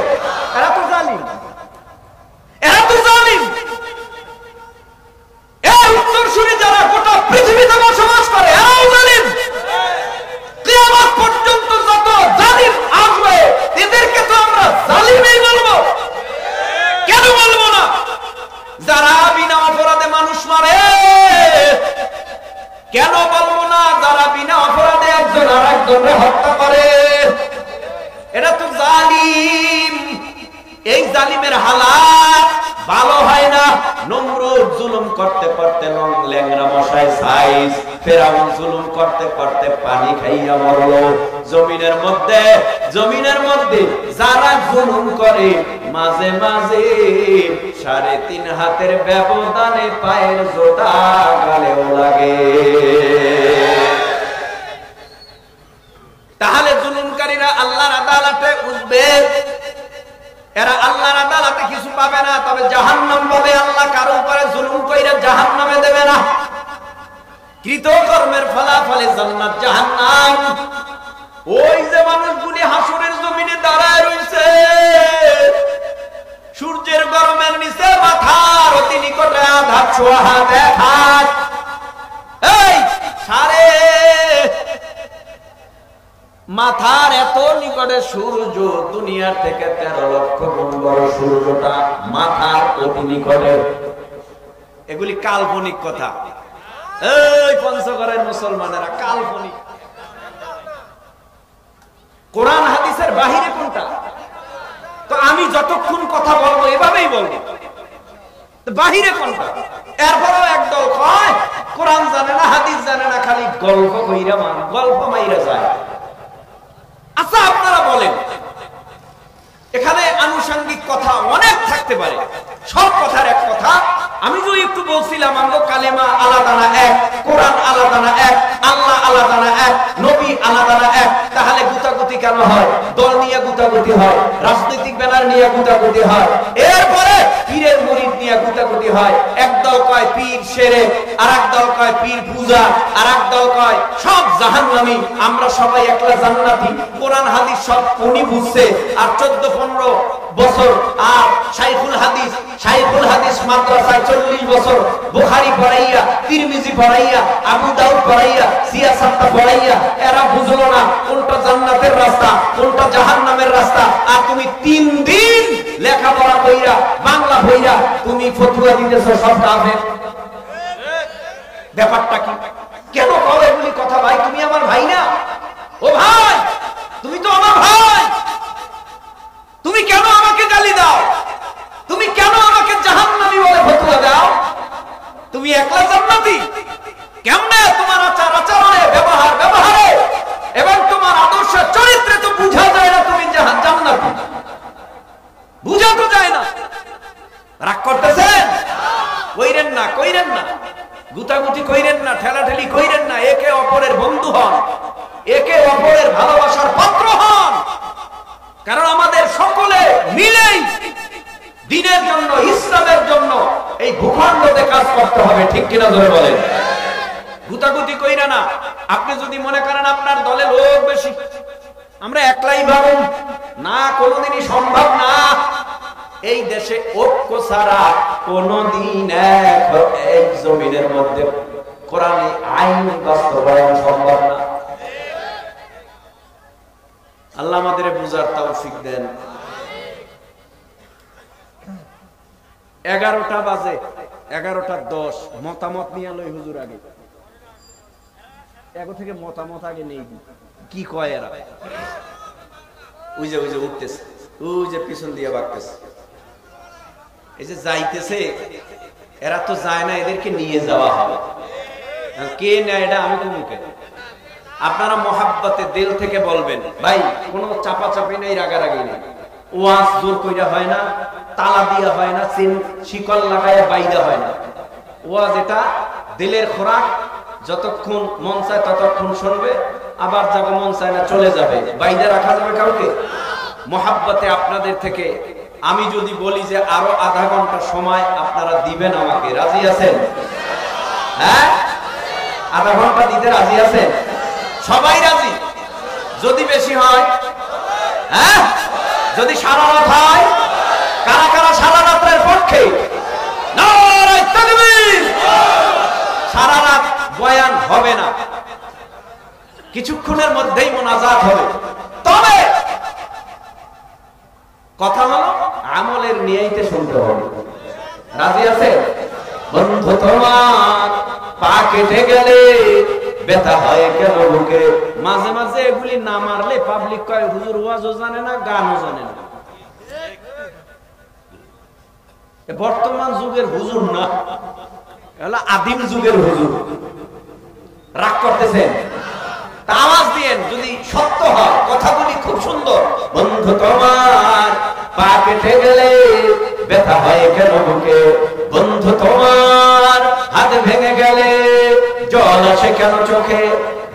এরা তো জালিম, এরা তো জালিম। এই উত্তরসূরি যারা গোটা পৃথিবীতে বসবাস করে এরাও জালিম। কিয়ামত পর্যন্ত যত জালিম আসবে এদেরকে তো আমরা জালিমই বলবো। কেন বলবো না? যারা বিনা অপরাধে মানুষ মারে, কেন বলবো না? যারা বিনা অপরাধে একজন আর একজনকে হত্যা করে, এটা তো জালিম। এই জালিমের হালাত ভালো হয় না। নমরুদ জুলুম করতে করতে ল্যাংড়া মশায় সাইজ, ফেরাউন জুলুম করতে করতে পানি খাইয়া মরলো। জমিনের মধ্যে যারা জুলুম করে মাঝে মাঝে 3.5 হাতের ব্যবধানে পায়ের জোতা গালেও লাগে। তাহলে জুলুমকারীরা আল্লাহর আদালতে উঠবে, এরা আল্লাহর আদালতে কিছু পাবে না, তবে জাহান্নাম পাবে। আল্লাহ কারো উপরে জুলুম কইরা জাহান্নামে দেবে না। কৃতকর্মের ফলাফলে জান্নাত জাহান্নাম। ওই যে মানুষগুলি হাসরের জমিনে দাঁড়ায় রয়েছে, সূর্যের গরমের নিচে মাথার অতি নিকটে আঘাত ছোঁয়া হাত এক হাত, এই সারে মাথার এত নিকটে সূর্য, দুনিয়ার থেকে 13 লক্ষ গুণ বড় সূর্যটা মাথার অতি নিকটে। এগুলি কাল্পনিক কথা। এই পঞ্চগড়ের মুসলমানেরা কাল্পনিক। কোরআন হাদিসের বাহিরে কোনটা? তো আমি যতক্ষণ কথা বলবো এভাবেই বলবো, বাহিরে কোনটা? এরপরও একদল কয় কোরআন জানে না, হাদিস জানে না, খালি গল্প কইরা গল্প মাইরা যায়। আচ্ছা আপনারা বলেন, এখানে আনুষঙ্গিক কথা অনেক থাকতে পারে, সব কথার এক কথা। আমি যে একটু বলছিলাম আমগো কালেমা আলাদা না এক, কোরআন আলাদা না এক, আল্লাহ আলাদা না এক, নবী আলাদা না এক, তাহলে গুতাগুতি কেন হয়? দল নিয়ে গুতাগুতি হয়, রাজনৈতিক ব্যানার নিয়ে গুতাগুতি হয়, এরপরে পীরের মুরিদ নিয়ে গুতাগুতি হয়। একদল কয় পীর শিরক, আরেক দল কয় পীর পূজা, আরেক দল কয় সব জাহান্নামী, আমরা সবাই একলা জান্নাতি। কোরআন হাদিস সব উনি বুঝছে, আর 14-15 বছর আর শাইখুল হাদিস মাদ্রাসায় 40 বছর বুখারী পড়াইয়া, তিরমিজি পড়াইয়া, আবু দাউদ পড়াইয়া, সিয়াসাতটা পড়াইয়া, এরা বুঝলো না কোনটা জান্নাতের রাস্তা কোনটা জাহান্নামের রাস্তা। আর তুমি 3 দিন লেখাপড়া কইরা বাংলা হইয়া তুমি ফতোয়া দিতেছো সব কাফের। ব্যাপারটা কি? কেন বলে এগুলি কথা? ভাই তুমি আমার ভাই না? ও ভাই তুমি তো আমার ভাই, তুমি কেন আমাকে গালি দাও? তুমি কেন আমাকে জাহান্নামী বলে ফতোয়া দাও? তুমি একলা জান্নাতি কেমনে? তোমার আচার আচরণে, ব্যবহারে এবং তোমার আদর্শ চরিত্রে তো বুঝা যায় না তুমি জান্নাতি, বুঝা তো যায় না। রাগ করতেছেন? কইরেন না, গুতাগুতি কইরেন না, ঠেলাঠেলি কইরেন না। একে অপরের বন্ধু হন, একে অপরের ভালোবাসার পাত্র হন। কারণ আমাদের সকলে মিলেই দ্বীনের জন্য, ইসলামের জন্য এই ভূখণ্ডতে কাজ করতে হবে। ঠিক কিনা ধরে বলেন? গুতাগুতি কইরা না। আপনি যদি মনে করেন আপনার দলে লোক বেশি, আমরা একলাই ভাবুন না, কোনোদিনই সম্ভব না। এই দেশে ঐক্য ছাড়া কোনদিন এক জমিনের মধ্যে কোরআনে আইন বাস্তবায়ন সম্ভব না। আল্লাহ আমাদের বুঝার তৌফিক দেন। 11টা বাজে, 11:10 মতামত নিয়ে লই হুজুর আগে। এগো থেকে মতামত আগে নেই, কি কয় এরা? ওই যে উঠতেছে, ওই যে পিছন দিয়ে বাড়তেছে, এই যে যাইতেছে, এরা তো যায় না, এদেরকে নিয়ে যাওয়া হবে। কে নেয় এটা আমি মুখে? আপনারা মহাব্বতে দিল থেকে বলবেন, ভাই কোনো চাপাচাপি নেই, রাগারাগি নেই। ওয়াজ জোর কইরা হয় না, তালা দিয়া হয় না, শিকল লাগাইয়া বাইদা হয় না। ওয়াজ এটা দিলের খোরাক, যতক্ষণ মন চায় ততক্ষণ শুনবে, আবার যাবে মন চায় না চলে যাবে। বাইদা রাখা যাবে কাউকে? মহাব্বতে আপনাদের থেকে আমি যদি বলি যে আরো আধা ঘন্টা সময় আপনারা দিবেন আমাকে, রাজি আছেন? হ্যাঁ, আধা ঘন্টা দিতে রাজি আছেন? সবাই রাজি? যদি বেশি হয়, হ্যাঁ, যদি সারা রাত হয়, কারা কারা সারা রাতের পক্ষে? নারায়ে তাকবীর! সারা রাত বয়ান হবে না, কিছুক্ষণের মধ্যেই মোনাজাত হবে। তবে কথা হলো আমলের নিয়তে শুনতে হবে। রাজি আছে? বন্ধু তোমার পা কেটে গেলে ব্যথা হয় কেন বুকে? মাঝে মাঝে এগুলি না মারলে পাবলিক কয় হুজুর ওয়াজও জানে না, গানও জানে না। বর্তমান যুগের হুজুর না, এগুলো আদিম যুগের হুজুর। রাগ করতেছেন? আওয়াজ দিয়েন যদি সত্য হয়। কথাগুলি খুব সুন্দর। বন্ধু তোমার পা কেটে গেলে ব্যথা হয় কেন বুকে? বন্ধু তোমার হাত ভেঙে গেলে জল আসে কেন চোখে?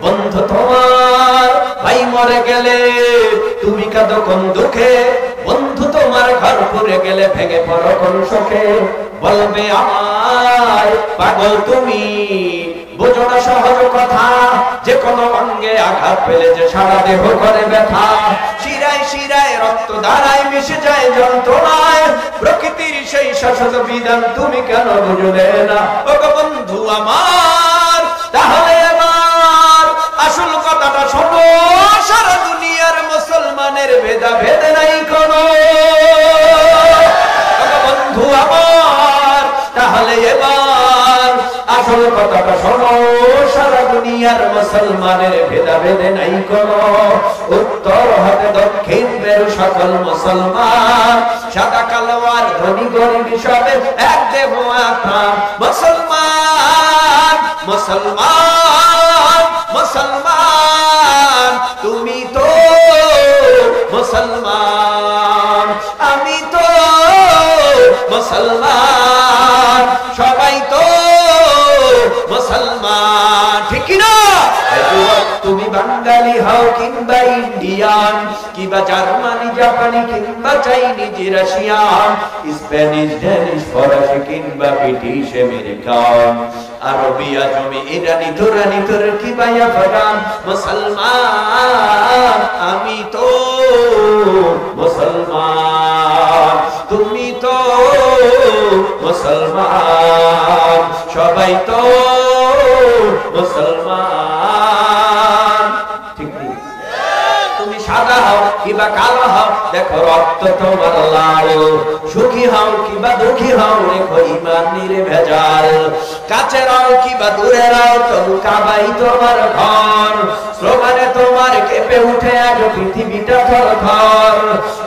বন্ধু তোমার ভাই মরে গেলে তুমি কাঁদো কোন দুঃখে? বন্ধু তোমার ঘর পুড়ে গেলে ভেঙে পড়ো কোন শোকে? বলবে আমায় পাগল তুমি, বোঝো না সহজ কথা, যে কোনো অঙ্গে আঘাত পেলে যে সারা দেহ করে ব্যথা। শিরায় শিরায় রক্ত ধারায় মিশে যায় যন্ত্রণায়, প্রকৃতির সেই শাশ্বত বিধান তুমি কেন বুঝলে না? ও বন্ধু আমার, তাহলে এবার আসল কথাটা শোনো। সারা দুনিয়ার মুসলমানের ভেদাভেদ নাই কোনো। বন্ধু আমার, তাহলে এবার আসল কথাটা শোনো। সারা দুনিয়ার মুসলমানের ভেদাভেদ নাই কোনো। উত্তর হতে দক্ষিণ মেরু সকল মুসলমান, সাদা কালো আর ধনী গরিব সবে এক দেহ আত্মা। মুসলমান মুসলমান মুসলমান, তুমি তো মুসলমান, আমি তো মুসলমান, সবাই তো মুসলমান, ঠিক না? তুমি বাঙালি হও কিংবা ইন্ডিয়ান, কিংবা জার্মানি জাপানি কিংবা চাইনিজ রাশিয়ান, স্প্যানিশ ড্যানিশ ফরাসি কিংবা ব্রিটিশ আমেরিকান, আরবি আজমি ইরানি তুরানি তুর্কি বা আফগান, মুসলমান আমি তো মুসলমান, তুমি তো মুসলমান, সবাই তো মুসলমান, ঠিক নেই? তুমি সাদা হও কিবা কালো হও, দেখো রক্ত তোমার লাল, সুখী হও কিবা দুঃখী হও, দেখো ইমান নির্ভেজাল, কাছে রাও কিবা দূরে রাও, তবু কাবাই তোমার ঘর, স্লোগানে তোমার কেঁপে উঠে আজ পৃথিবীটা থর থর,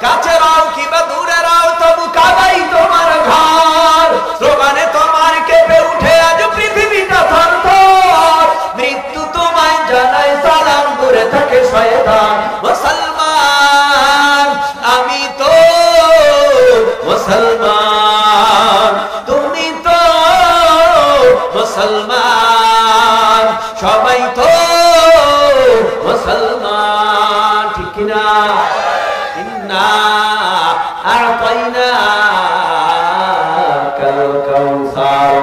কাছে রাও কিবা দূরে রাও, তবু কাবাই তোমার ঘর, স্লোগানে তোমার কেঁপে উঠে আজ পৃথিবীটা থর থর, মৃত্যু তোমায় জানাই সালাম, দূরে থাকে শয়তান। মুসলমান আমি তো মুসলমান, তুমি তো মুসলমান, সবাই তো মুসলমান, ঠিক কিনা? ইন্না আ'তাইনাকাল কাউসার।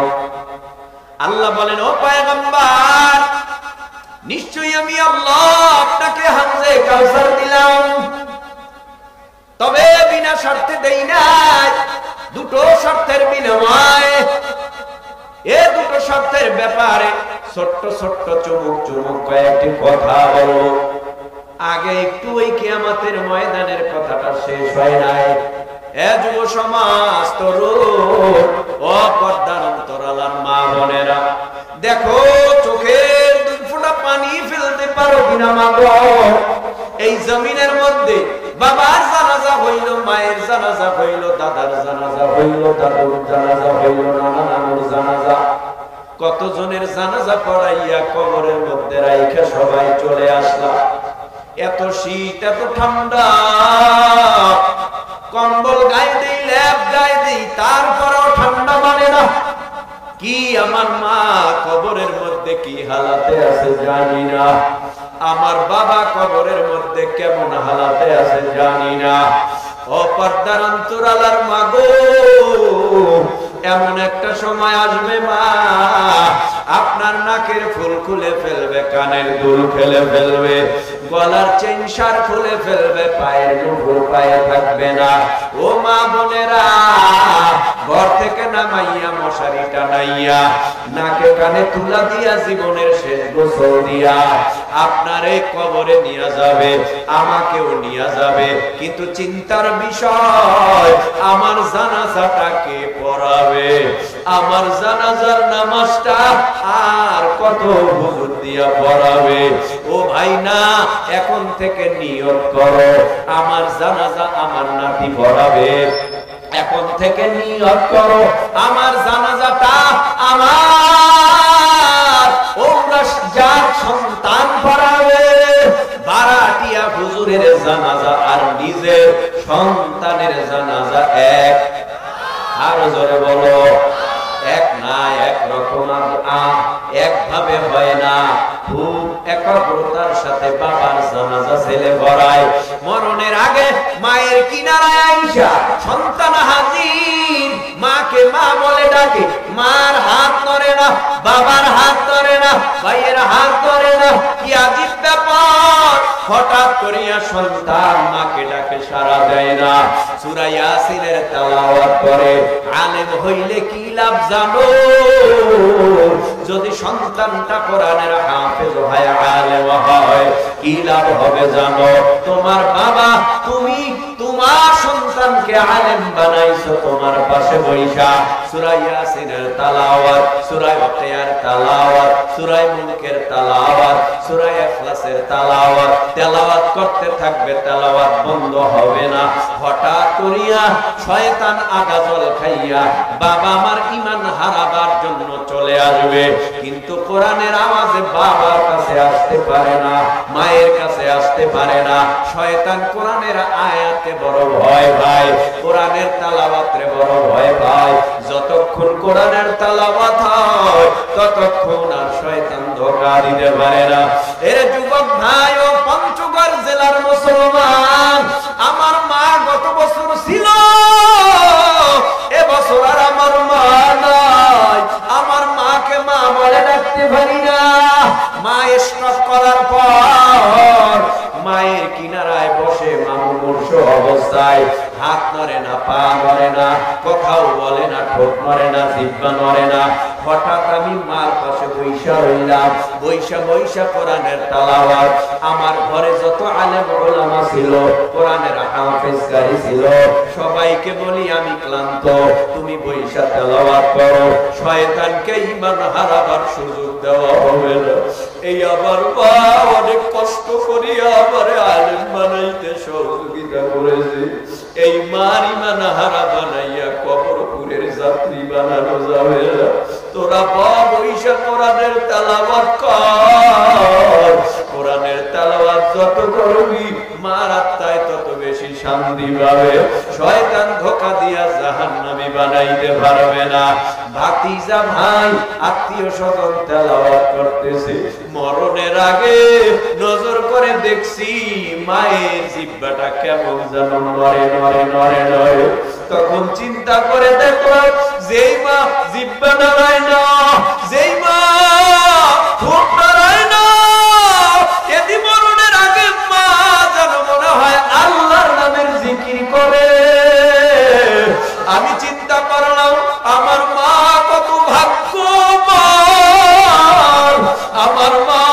আল্লাহ বলেন, ও পয়গম্বর, নিশ্চয়ই আমি আল্লাহ আপনাকে হাউজে কাউসার দিলাম, তবে বিনা শর্তে দেই নাই, দুটো শর্তের বিনিময়ে। এই দুটো শর্তের ব্যাপারে ছোট্ট ছোট্ট চুমুক চুমুক কয়েকটি কথা বলবো। আগে একটু ওই কিয়ামতের ময়দানের কথাটা শেষ হয় নাই। এ যুব সমাজ, তরুণ ও পর্দার অন্তরালার মা বোনেরা, দেখো চোখের দুই ফোঁটা পানি ফেলতে পারো কিনা মা গো? এই জমিনের মধ্যে বাবার জানাজা হইল, মায়ের জানাজা হইল, দাদার জানাজা হইল, দাদুর জানাজা হইল, নানা নানুর জানাজা, কতজনের জানাজা পড়াইয়া কবরের মধ্যে রাইখা সবাই চলে আসলাম। এত শীত, এত ঠান্ডা, কম্বল গায়ে দেই, ল্যাপ গায়ে দেই, তারপরেও ঠান্ডা মানে না। কি আমার মা কবরের মধ্যে কি হালাতে আছে জানি না, আমার বাবা কবরের মধ্যে কেমন হালাতে আছে জানি না। ও পর্দার অন্তরালার মা গো, এমন একটা সময় আসবে মা, আপনার নাকের ফুল খুলে ফেলবে, কানের দুল ফেলে ফেলবে, গলার চেন সার খুলে ফেলবে, পায়ের নুপুর পায়ে থাকবে না। ও মা বোনেরা, ঘর থেকে নামাইয়া মশারি টানাইয়া নাকে কানে তুলা দিয়া জীবনের শেষ গোসল দিয়া আপনারে কবরে নিয়ে যাবে, আমাকেও নিয়ে যাবে। কিন্তু চিন্তার বিষয়, আমার জানাজাটা কে পড়াবে? আমার জানাজার নামাজটা আর কত হুজুর দিয়া পড়াবে? ও ভাই না, এখন থেকে নিয়ত করো, আমার জানাজা আমার নাতি পড়াবে। এখন থেকে নিয়ত করো আমার জানাজাটা আমার ঔরস যার সন্তান পড়াবে। বারাটিয়া হুজুরের জানাজা আর নিজের সন্তানের জানাজা এক। আরো জোরে বলো, এক না, একরকম একভাবে হয় না। খুব একাগ্রতার সাথে বাবার জানাজা ছেলে পড়ায়। মরণের আগে মায়ের কিনারায় আইসা সন্তান হাজির, মাকে মা বলে ডাকে, মার হাত ধরে না, বাবার হাত ধরে না, ভাইয়ের হাত ধরে না। কি আজীব ব্যাপার! হঠাৎ করিয়া সন্তান মাকে ডাকে, সাড়া দেয় না। সূরা ইয়াসিনের তেলাওয়াত করে। আলেম হইলে কি লাভ জানো? যদি সন্তানটা কোরআনের হাফেজ হয়, আলেম হয়, কি লাভ হবে জানো? তোমার বাবা, তুমি তোমার সন্তানকে আলেম বানাইছো তোমার পাশে বৈশা। সূরা ইয়াসিনের তেলাওয়াত, সূরা ওয়াকিয়ার তেলাওয়াত, সূরা মুলকের তেলাওয়াত, সূরা ইখলাসের তেলাওয়াত, তেলাওয়াত করতে থাকবে, তেলাওয়াত বন্ধ হবে না। হঠাৎ করিয়া শয়তান আগাজল খাইয়া বাবা আমার ঈমান হারাবার জন্য চলে আসবে, কিন্তু কোরআনের আওয়াজে বাবার কাছে আসতে পারে না, মায়ের কাছে আসতে পারে না। শয়তান কোরআনের আয়াতে বড় ভয় পায়, কোরআনের তেলাওয়াতে বড় ভয় পায়। যতক্ষণ কোরআনের তেলাওয়াত হয় ততক্ষণ আর শয়তান ধোঁকা দিতে পারে না। এর যুবক ভাই ও পঞ্চগড় জেলার মুসলমান, আমার মা গত বছর ছিল, এবছর আর আমার মা নাই। আমার মাকে মা বলে ডাকতে পারি না। মা স্ট্রোক করার পর মায়ের কিনারায় বসে মুমূর্ষু অবস্থায়, হাত নড়ে না, পা নড়ে না, কথাও বলে না, ঠোঁট নড়ে না, জিহ্বা নড়ে না। হঠাৎ আমি মার পাশে বৈশা রইলাম, বৈশা বৈশা কোরআনের তেলাওয়াত। আমার ঘরে যত আলেম ওলামা ছিল, কোরআনের হাফেজকারী ছিল, সবাইকে বলি আমি ক্লান্ত, তুমি বৈশা তেলাওয়াত করো, শয়তানকে ঈমান হারাবার সুযোগ দেওয়া হবে না। এই আবার মা অনেক কষ্ট করিয়া আমারে আলেম বানাইতে সহযোগিতা করেছে। এই মার ঈমান হারা বানাইয়া কবরপুরের যাত্রী বানানো যাবে না। তোরা বৈশা কোরআনের তেলাওয়াত কর, কোরআনের তেলাওয়াত যত করবি মার আত্মায় তত বেশি শান্তি পাবে। শয়তান ধোঁকা দিয়া জাহান্নামী বানাইতে পারবে না। ভাতিজা ভাই আত্মীয় স্বজন তেলাওয়াত করতেছে, মরণের আগে নজর করে দেখছি মায়ের জিহ্বাটা কেমন যেন নড়ে নড়ে নড়ে নড়ে। তখন চিন্তা করে দেখো, যেই মা জিহ্বা নড়ায় না, যেই মা ঠোঁট নড়ায় না, এদি মরণের আগে মা যেন মনে হয় আল্লাহর নামের জিকির করে। আমি চিন্তা করলাম আমার মা কত ভাগ্যবান। আমার মা,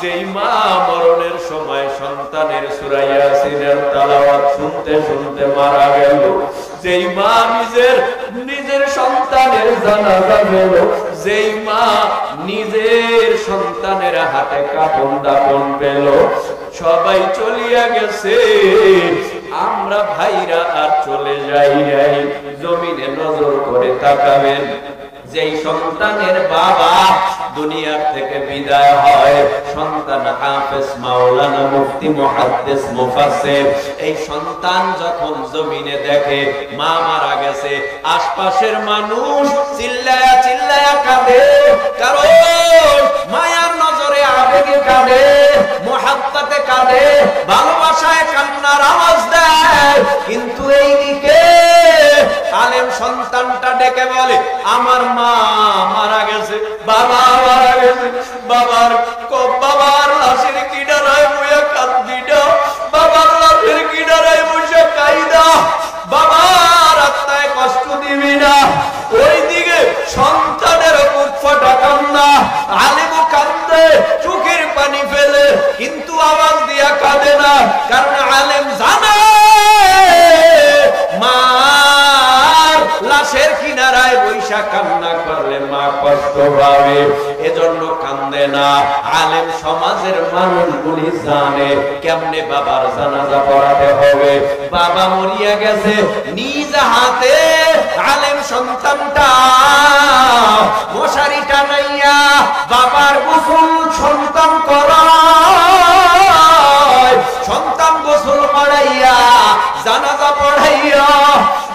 যেই মা মরণের সময় সন্তানের সূরা ইয়াসিনের তেলাওয়াত শুনতে শুনতে মারা গেল, যেই মা নিজের সন্তানের জানাজা গেল, যেই মা নিজের সন্তানের হাতে কাফন দাফন পেল, সবাই চলিয়া গেছে, আমরা ভাইরা আর চলে যাই নাই। জমিনে নজর করে তাকাবেন, যেই সন্তানের বাবা দুনিয়ার থেকে বিদায় হয়, সন্তান হাফেজ, মাওলানা, মুফতি, মুহাদ্দিস, মুফাসসির, এই সন্তান যখন জমিনে দেখে মা মারা গেছে, আশপাশের মানুষ চিল্লায়া চিল্লায়া কাঁদে, কারণ মায়ার নজরে আবেগে কাঁদে, মুহাব্বতে কাঁদে, ভালোবাসায় কান্নার আওয়াজ দেয়। কিন্তু এইদিকে আলেম সন্তানটা ডেকে বলে, আমার মা মারা গেছে, বাবা মারা গেছে, বাবার লাশের কিনারায় বইয়া কাঁদবি না, বাবার লাশের কিনারায় বসে কাইদা, বাবার আত্মায় কষ্ট দিবি না। ওইদিকে সন্তানের বুক ফাটা কান্না, আলেমও কাঁদে, চোখের পানি ফেলে, কিন্তু আওয়াজ দিয়া কাঁদে না, কারণ আলেম জানে মা লাশের কিনারায় বৈশা কান্না করলে মা কষ্ট পাবে, এজন্য কান্দে না। আলেম সমাজের মানুষগুলি জানে কেমনে বাবার জানাজা পড়াতে হবে। বাবা মরিয়া গেছে, নিজ হাতে আলেম সন্তানটা মশারি টানাইয়া বাবার গোসল সন্তান করায়, সন্তান গোসল করাইয়া জানাজা পড়াইয়া,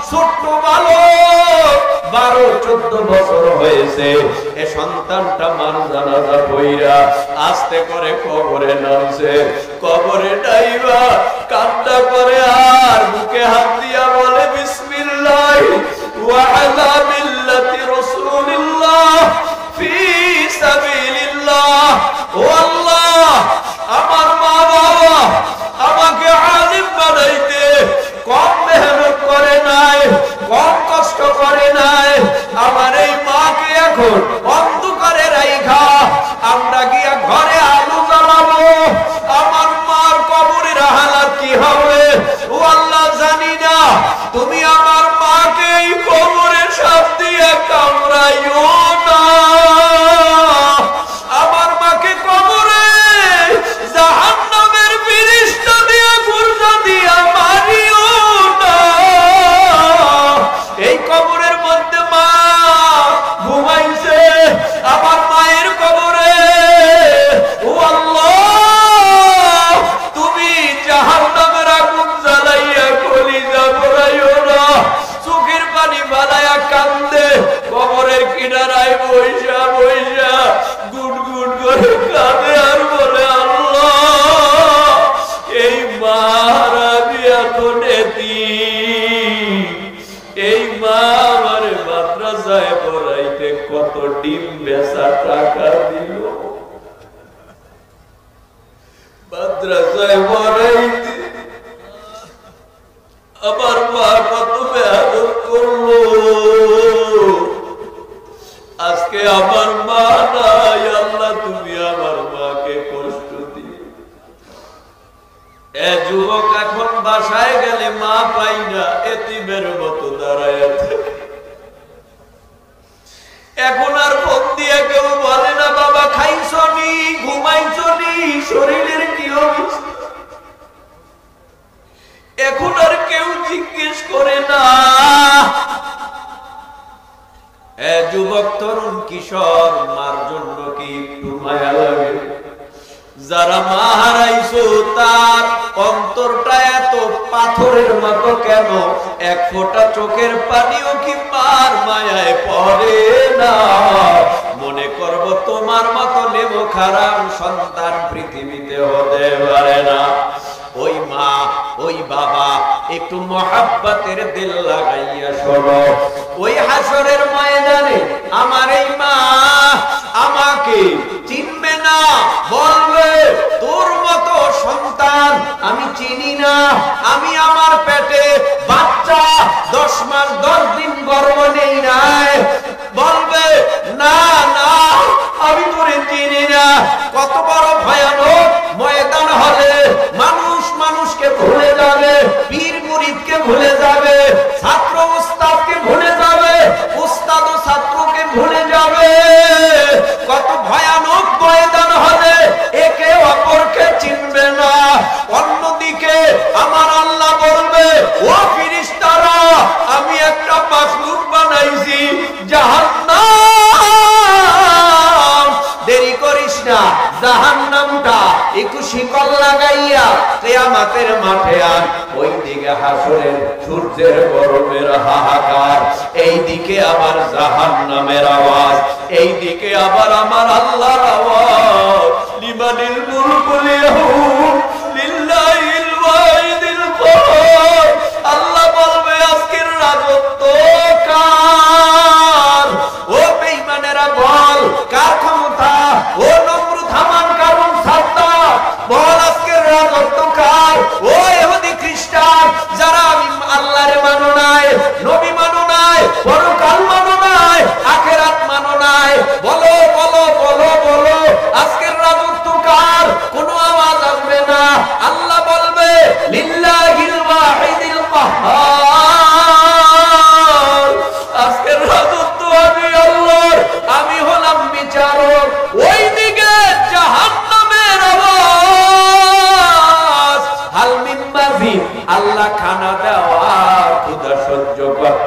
ছোট্ট বালক 12-14 বছর হয়েছে, এ সন্তানটা মার জানাজা পড়াইয়া আস্তে করে কবরে নামছে। কবরে ডাইবা কান্না করে আর বুকে হাত দিয়া বলে বিসমিল্লাহ ওয়া আলা মিল্লাতি রাসূলিল্লাহ ফি সাবিলিল্লাহ। ও আল্লাহ, আমার মা বাবা আমাকে আলিম বানাইতে কম মেহনত করে নাই, কম কষ্ট করে নাই, আমার এই মাকে এখন অন্ধকারে রাইখা আমরা গিয়া ঘরে আলো জ্বালাবো, আমার মার কবরের হালাত কি হবে ও আল্লাহ জানি না। তুমি আমার মাকে এই কবরের সাপ দিয়ে কামড়াইও না, আমার মাকে কবরে জাহান্নামের ফিরিস্তা দিয়ে গুরজা দিয়া মারিও না। এই কবরের মধ্যে মা ঘুমাইছে, আমার মায়ের কবরে ও আল্লাহ তুমি জাহান্নামের আগুন জ্বালাইয়া কলিজা পোড়াইও না। চোখের পানি বালাইয়া কান্দে, কবরের কিনারায় বইসা বইসা গুট গুট করে কাঁদে আর বলে আল্লাহ এই মারা বিয়া কোনেতি, এই মা আমার মাদ্রাসায় পড়াইতে কত ডিম বেচা টাকা দিল, মাদ্রাসায় পড়াইতে আমার মা কত মেহনত করলো, আজকে আমার মা নাই, আল্লাহ তুমি আমার মাকে কষ্ট দিও। এ যুবক এখন বাসায় গেলে মা পাই না, এতিমের মতো দাঁড়ায় থাকে। এখন আর ফোন দিয়ে কেউ বলে না বাবা খাইছনি, ঘুমাইছনি, শরীরের কি অবস্থা, এখন আর কেউ জিজ্ঞেস করে না। যুবক তরুণ কিশোর, মার জন্য কি একটু মায়া লাগে? যারা মা হারাইছো তার অন্তরটা এত পাথরের মতো কেন? এক ফোঁটা চোখের পানিও কি মার মায়ায় পড়ে না? মনে করব তোমার মতো নেমো খারাপ সন্তান পৃথিবীতে হতে পারে না। ওই মা ওই বাবা একটু মহাব্বতের দিল লাগাইয়া শোনো, ওই হাসরের ময়দানে আমার এই মা আমাকে চিনবে না, বলবে তোর মতো সন্তান আমি চিনি না, আমি আমার পেটে বাচ্চা 10 মাস 10 দিন গর্ভ নেই নাই, বলবে না না আমি তোরে চিনি না। কত বড় ভয়ানক ময়দান হলে মানুষ মানুষকে ভুলে যাবে, পীর মুরিদকে ভুলে যাবে, ছাত্র উস্তাদকে ভুলে যাবে, উস্তাদ ও ছাত্রকে ভুলে যাবে। কত ভয়ানক ময়দান হবে, একে অপরকে চিনবে না। অন্যদিকে আমার আল্লাহ বলবে ও ফেরেশতারা আমি একটা মাখলুক বানাইছি জাহান্নাম, দেরি করিস না, জাহান্নামটা একটু শিকল লাগাইয়া কিয়ামতের মাঠে আন। ওই দিকে হাসরের সূর্যের গরমের হাহাকার, এই দিকে আবার জাহান্নামের আওয়াজ, এই দিকে আবার আমার আল্লাহর আওয়াজ। লিমানিল মুলকুল ইয়াউম লিল্লাহিল ওয়াহিদিল কাহ্হার। আল্লাহ বলবে আজকের রাজত্ব কার? ও বেঈমানেরা বল কার ক্ষমতা? ও নমরুদ হামান কারুন সাদ্দাত বল আজকের রাজত্ব কার? ও ইহুদি খ্রিস্টান যারা আমি আল্লাহরে মানো নাই, নবী মানো নাই, পরকাল মানো নাই, আখিরাত মানো নাই, বলো বলো বলো বলো আজকের রাজত্ব কার?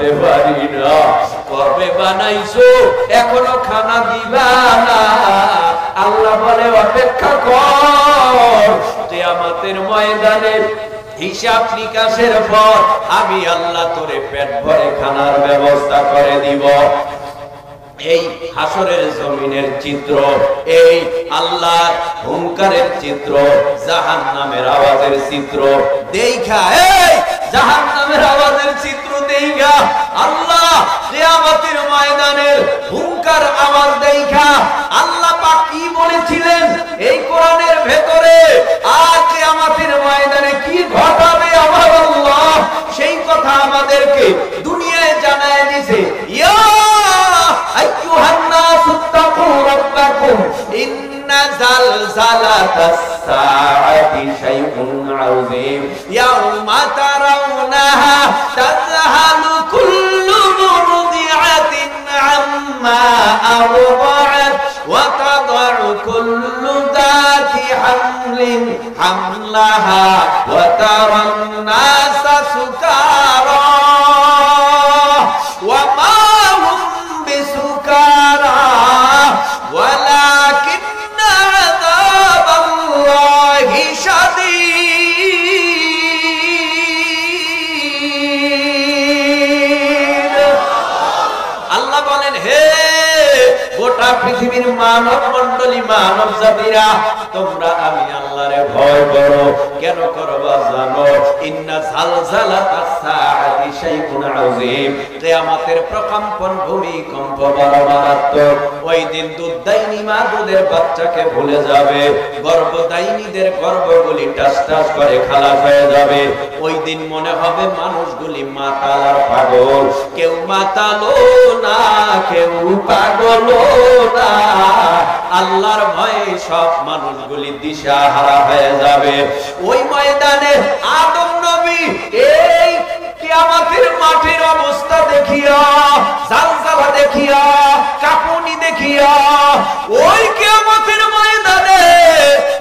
করতে পারি না। কবে বানাইছো এখনো খানা দিবা না? আল্লাহ বলে অপেক্ষা কর, কিয়ামতের ময়দানে হিসাব নিকাশের পর আমি আল্লাহ তোরে পেট ভরে খানার ব্যবস্থা করে দিব। এই হাসরের জমিনের চিত্র, এই আল্লাহর হুঙ্কারের চিত্র, জাহান্নামের আওয়াজের চিত্র দেখা, এই জাহান্নামের আওয়াজের চিত্র দেখা আল্লাহ কিয়ামতের ময়দানের হুঙ্কার আওয়াজ দেখা আল্লাহ পাক কি বলেছিলেন এই কোরআনের ভেতরে, আর কিয়ামতের ময়দানে কি ঘটাবে আমার আল্লাহ সেই কথা আমাদেরকে দুনিয়ায় জানায় দিয়েছে। ইয়া আইয়ুহান নাসু তাকু রাব্বাকুম ইন্না জালজালাতাস সাআতি শাইউন আযীম ইয়াউমা তারাউনাহা তাযহালু কুল্লু মুরদিআতিন আম্মা আরদাআত ওয়া তাদউ কুল্লু যাতি হামলিন হামলাহা ওয়া তারান নাসা সুকারা ওয়া মা হুম বিসুকারা ওয়ালাকিন্না আযাবাল্লাহি শাদীদ। আল্লাহ বলেন, হে গোটা পৃথিবীর মানব মণ্ডলী, মানব জাতিরা, তোমরা আমি আল্লাহরে ভয় করো। কেন করবা জানো? ইন্না জালজালাতাস সাআতি শাইউন আযীম, কিয়ামতের প্রকম্পন, ভূমিকম্প বড় মারাত্মক। ওই দিন দুধদাইনী মা দুধের বাচ্চাকে ভুলে যাবে, গর্ভদাইনীদের গর্ভগুলি টাস টাস করে খালাস হয়ে যাবে। ওই দিন মনে হবে মানুষগুলি মাতাল আর পাগল। কেউ মাতালো না, কেউ পাগলও না। আল্লাহর ভয়ে সব মানুষগুলি দিশাহারা হয়ে যাবে। ওই ময়দানে আদম নবী এই কিয়ামতের মাঠের অবস্থা দেখিয়া, জালজালা দেখিয়া, কাঁপুনি দেখিয়া, ওই কিয়ামতের ময়দানে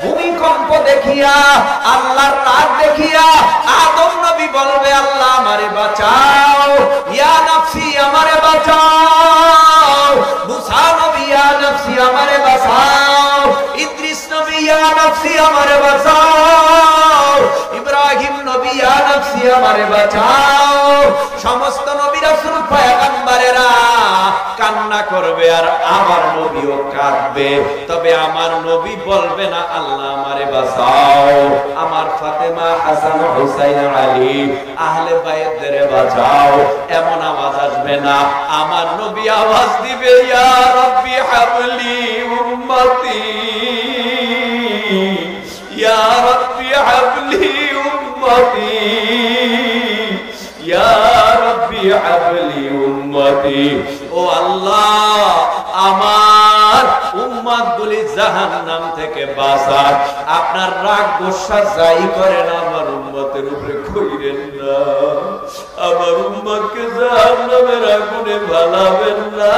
ভূমিকম্প দেখিয়া, আল্লাহর রাগ দেখিয়া আদম নবী বলবে, আল্লাহ আমারে বাঁচাও, ইয়া নাফসি আমারে বাঁচাও। মুসা নবী, ইয়া নাফসি আমারে বাঁচাও। ইদ্রিস নবী, ইয়া নাফসি আমারে বাঁচাও। ইব্রাহিম নবী, ইয়া নাফসি আমারে বাঁচাও। সমস্ত নবী রাসূল পয়গম্বরেরা কান্না করবে আর আমার নবীও কাঁদবে। তবে আমার নবী বলবে না, আল্লাহ আমারে বাঁচাও, আমার ফাতেমা, হাসান, হুসাইন, আলী, আহলে বাইতদের বাঁচাও, এমন আওয়াজ আসবে না। আমার নবী আওয়াজ দিবে, ইয়া রাব্বি হাবলি উম্মতি, ইয়া রাব্বি হাবলি উম্মতি, ইয়া রাব্বি হাবলি উম্মতি। ও আল্লাহ, আমার উম্মতগুলি জাহান্নাম থেকে বাঁচান। আপনার রাগ গোসা যাই করেন আমার উম্মতের উপরে কইরেন না। আমার উম্মতকে জাহান্নামের আগুনে জ্বালাবেন না।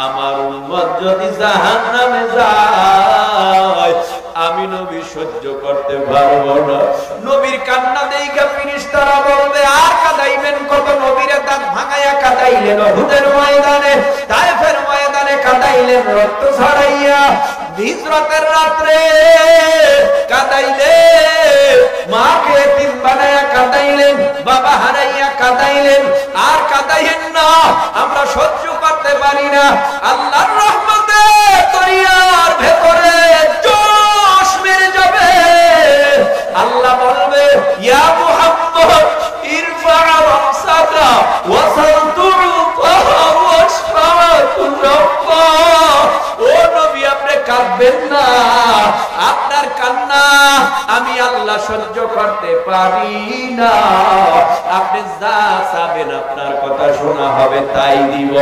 আমার উম্মত যদি জাহান্নামে যায় আমি নবী সহ্য করতে পারবো না। নবীর কান্না দেইখা ফেরেশতারা বলবে, আর কাঁদাইবেন কত? নবীরে দাঁত ভাঙাইয়া কাঁদাইলেন উহুদের ময়দানে, তায়েফের ময়দানে কাঁদাইলেন রক্ত ছড়াইয়া, হিজরতের রাত্রে কাঁদাইলেন, মাকে এতিম বানাইয়া কাঁদাইলেন, বাবা হারাইয়া কাঁদাইলেন। আর কাঁদাইেন না, আমরা সহ্য করতে পারি না। আল্লাহর রহমতে দরিয়ার ভেতরে জোশ মেরে যাবে। আল্লাহ বলবে, ইয়া মুহাম্মদ ইরফা রাসাকা ওয়াসাল তুরফা ওয়াশফাতুর রাব্বা। ও নবী, আপনি কাঁদবেন না। আপনার কান্না আমি আল্লাহ সহ্য করতে পারি না। আপনি যা চাবেন আপনার কথা শোনা হবে, তাই দিব।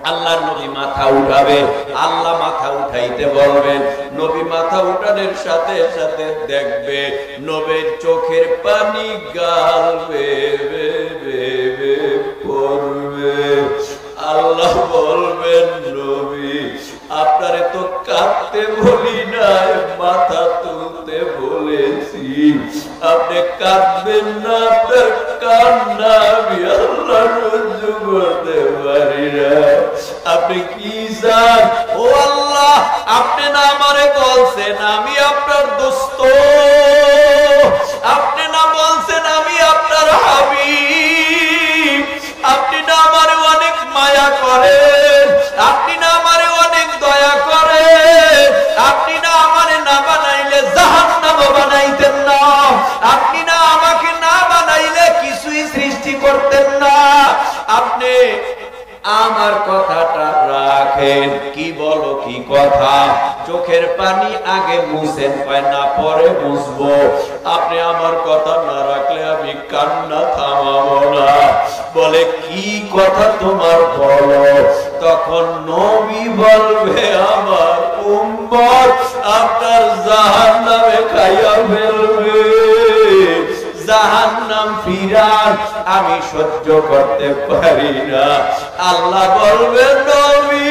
আল্লাহর নবী মাথা উঠাবে, আল্লাহ মাথা উঠাইতে বলবেন। নবী মাথা উঠানোর সাথে সাথে দেখবে নবীর চোখের পানি গাল বেয়ে পড়বে। আল্লাহ বলবেন, নবী আপনারে তো কাঁদতে বলি নাই, মাথা তুলতে বলেছি। আপনি কাঁদবেন না, আপনার কান্না আমি আল্লাহর আমার কথাটা রাখেন। কি বলো, কি কথা? চোখের পানি আগে মুছেন, কয় না পরে মুছবো। আপনি আমার কথা না রাখলে আমি কান্না থামাবো না। বলে কি কথা তোমার, বলো। তখন নবী বলবে, আমার উম্মত আপনার জাহান্নামে খাইয়া ফেলবে, জাহান্নাম ফিরান, আমি সহ্য করতে পারি না। আল্লাহ বলবে, নবী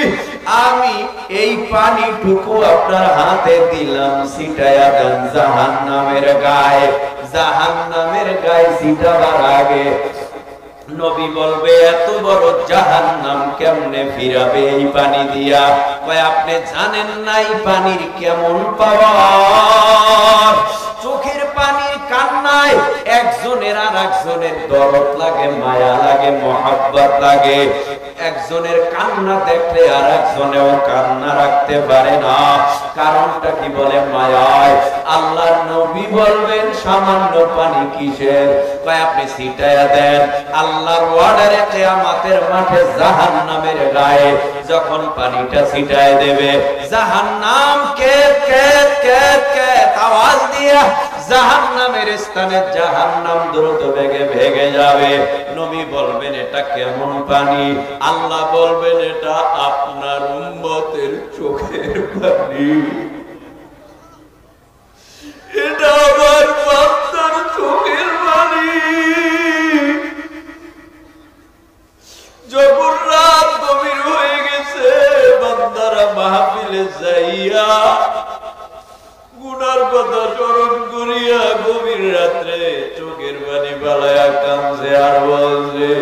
আমি এই পানিটুকু আপনার হাতে দিলাম, ছিটায়া দেন জাহান্নামের গায়ে। জাহান্নামের গায়ে ছিটাবার আগে নবী বলবে, এত বড় জাহান্নাম কেমনে ফিরাবে এই পানি দিয়া? কয় আপনি জানেন না এই পানির কেমন পাওয়ার। চোখের পানির কান্নায় একজনের আর একজনের দরদ লাগে, মায়া লাগে, মহব্বত লাগে। একজনের কান্না দেখলে আর একজনেও কান্না রাখতে পারে না। কারণটা কি? বলে মায়ায়। আল্লাহর নবী বলবেন, সামান্য পানি কিসের? কয় আপনি ছিটায়া দেন। আল্লাহর ওয়ার্ডারে কিয়ামতের মাঠে জাহান্নামের গায়ে যখন পানিটা ছিটায় দেবে, জাহান্নাম কে কে কে কে আওয়াজ দিয়া জাহান্নামের স্থানে জাহান্নাম দ্রুত বেগে ভেগে যাবে। নবী বলবেন, এটা কেমন পানি? আল্লাহ বলবেন, এটা আপনার উম্মতের চোখের পানি, এটা আমার বান্দার চোখের পানি। যখন রাত গভীর হয়ে গেছে, বান্দারা মাহফিলে যাইয়া গুনার কথা স্মরণ করিয়া গভীর রাত্রে চোখের পানি বালায়া কাঁদছে আর বলছে,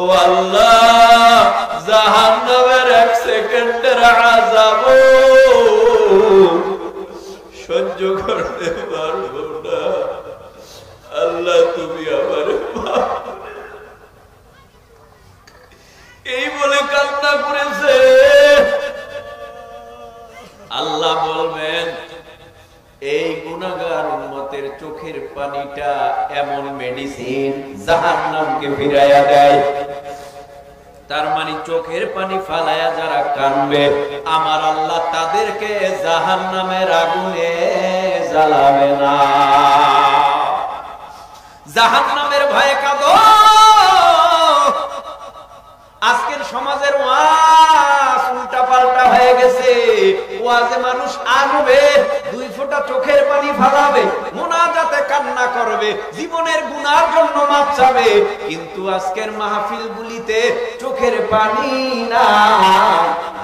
ও আল্লাহ, জাহান্নামের এক সেকেন্ডের আযাব সহ্য করতে পারবো না। আল্লাহ তুমি আমার মাফ। এই বলে কান্না করেছে। আল্লাহ বলবেন, এই গুনাহগার উম্মতের চোখের পানিটা এমন মেডিসিন, জাহান্নামকে ফিরাইয়া দেয়। তার মানে চোখের পানি ফালায়া যারা কানবে, আমার আল্লাহ তাদেরকে জাহান্নামের আগুনে জ্বালাবে না। জাহান্নামের ভয়ে কাঁদো। আজকের সমাজের ওয়াজ উল্টা পাল্টা হয়ে গেছে। ওয়াজে মানুষ আসবে, দুই ফোঁটা চোখের পানি ফালাবে, মুনাজাতে কান্না করবে, জীবনের গুনার জন্য মাপ চাবে। কিন্তু আজকের মাহফিলগুলিতে চোখের পানি না,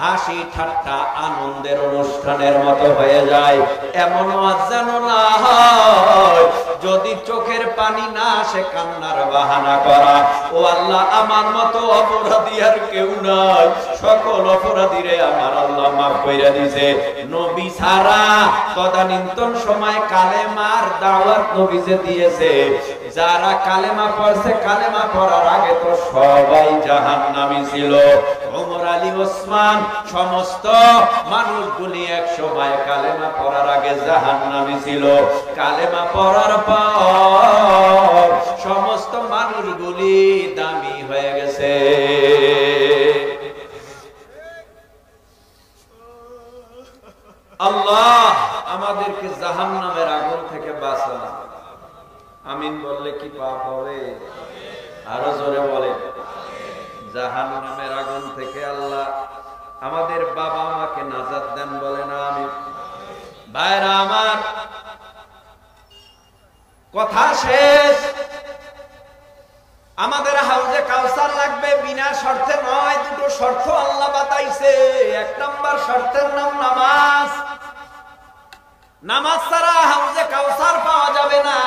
হাসি ঠাট্টা আনন্দের অনুষ্ঠানের মতো হয়ে যায়। এমন ওয়াজ যেন না হয় যদি চোখের পানি না আসে, কান্নার বাহানা করা। ও আল্লাহ, আমার মতো অপরাধী আর কেউ নাই, সকল অপরাধীরে আমার আল্লাহ মাফ কইরা দিয়েছে। নবী ছাড়া তদানীন্তন সময় কালেমার দাওয়াত নবী যে দিয়েছে, যারা কালেমা পড়ছে, কালেমা পড়ার আগে তো সবাই জাহান্নামী ছিল। ওমর, আলী, ওসমান সমস্ত মানুষগুলি এক সময় কালেমা পড়ার আগে জাহান্নামী ছিল। কালেমা পড়ার পর সমস্ত মানুষগুলি দামি হয়ে গেছে। আল্লাহ আমাদেরকে জাহান্নামের আগুন থেকে বাঁচান। আমিন বললে কি পাপ হবে? আরো জোরে বলেন। জাহান্নামের আগুন থেকে আল্লাহ আমাদের বাবা মাকে নাজাত দেন, বলেন আমিন। ভাইরা আমার, কথা শেষ। আমাদের হাউজে কাউসার লাগবে, বিনা শর্তে নয়, দুটো শর্ত আল্লাহ বাতাইছে। এক নম্বর শর্তের নাম নামাজ। নামাজ ছাড়া হাউজে কাউসার পাওয়া যাবে না।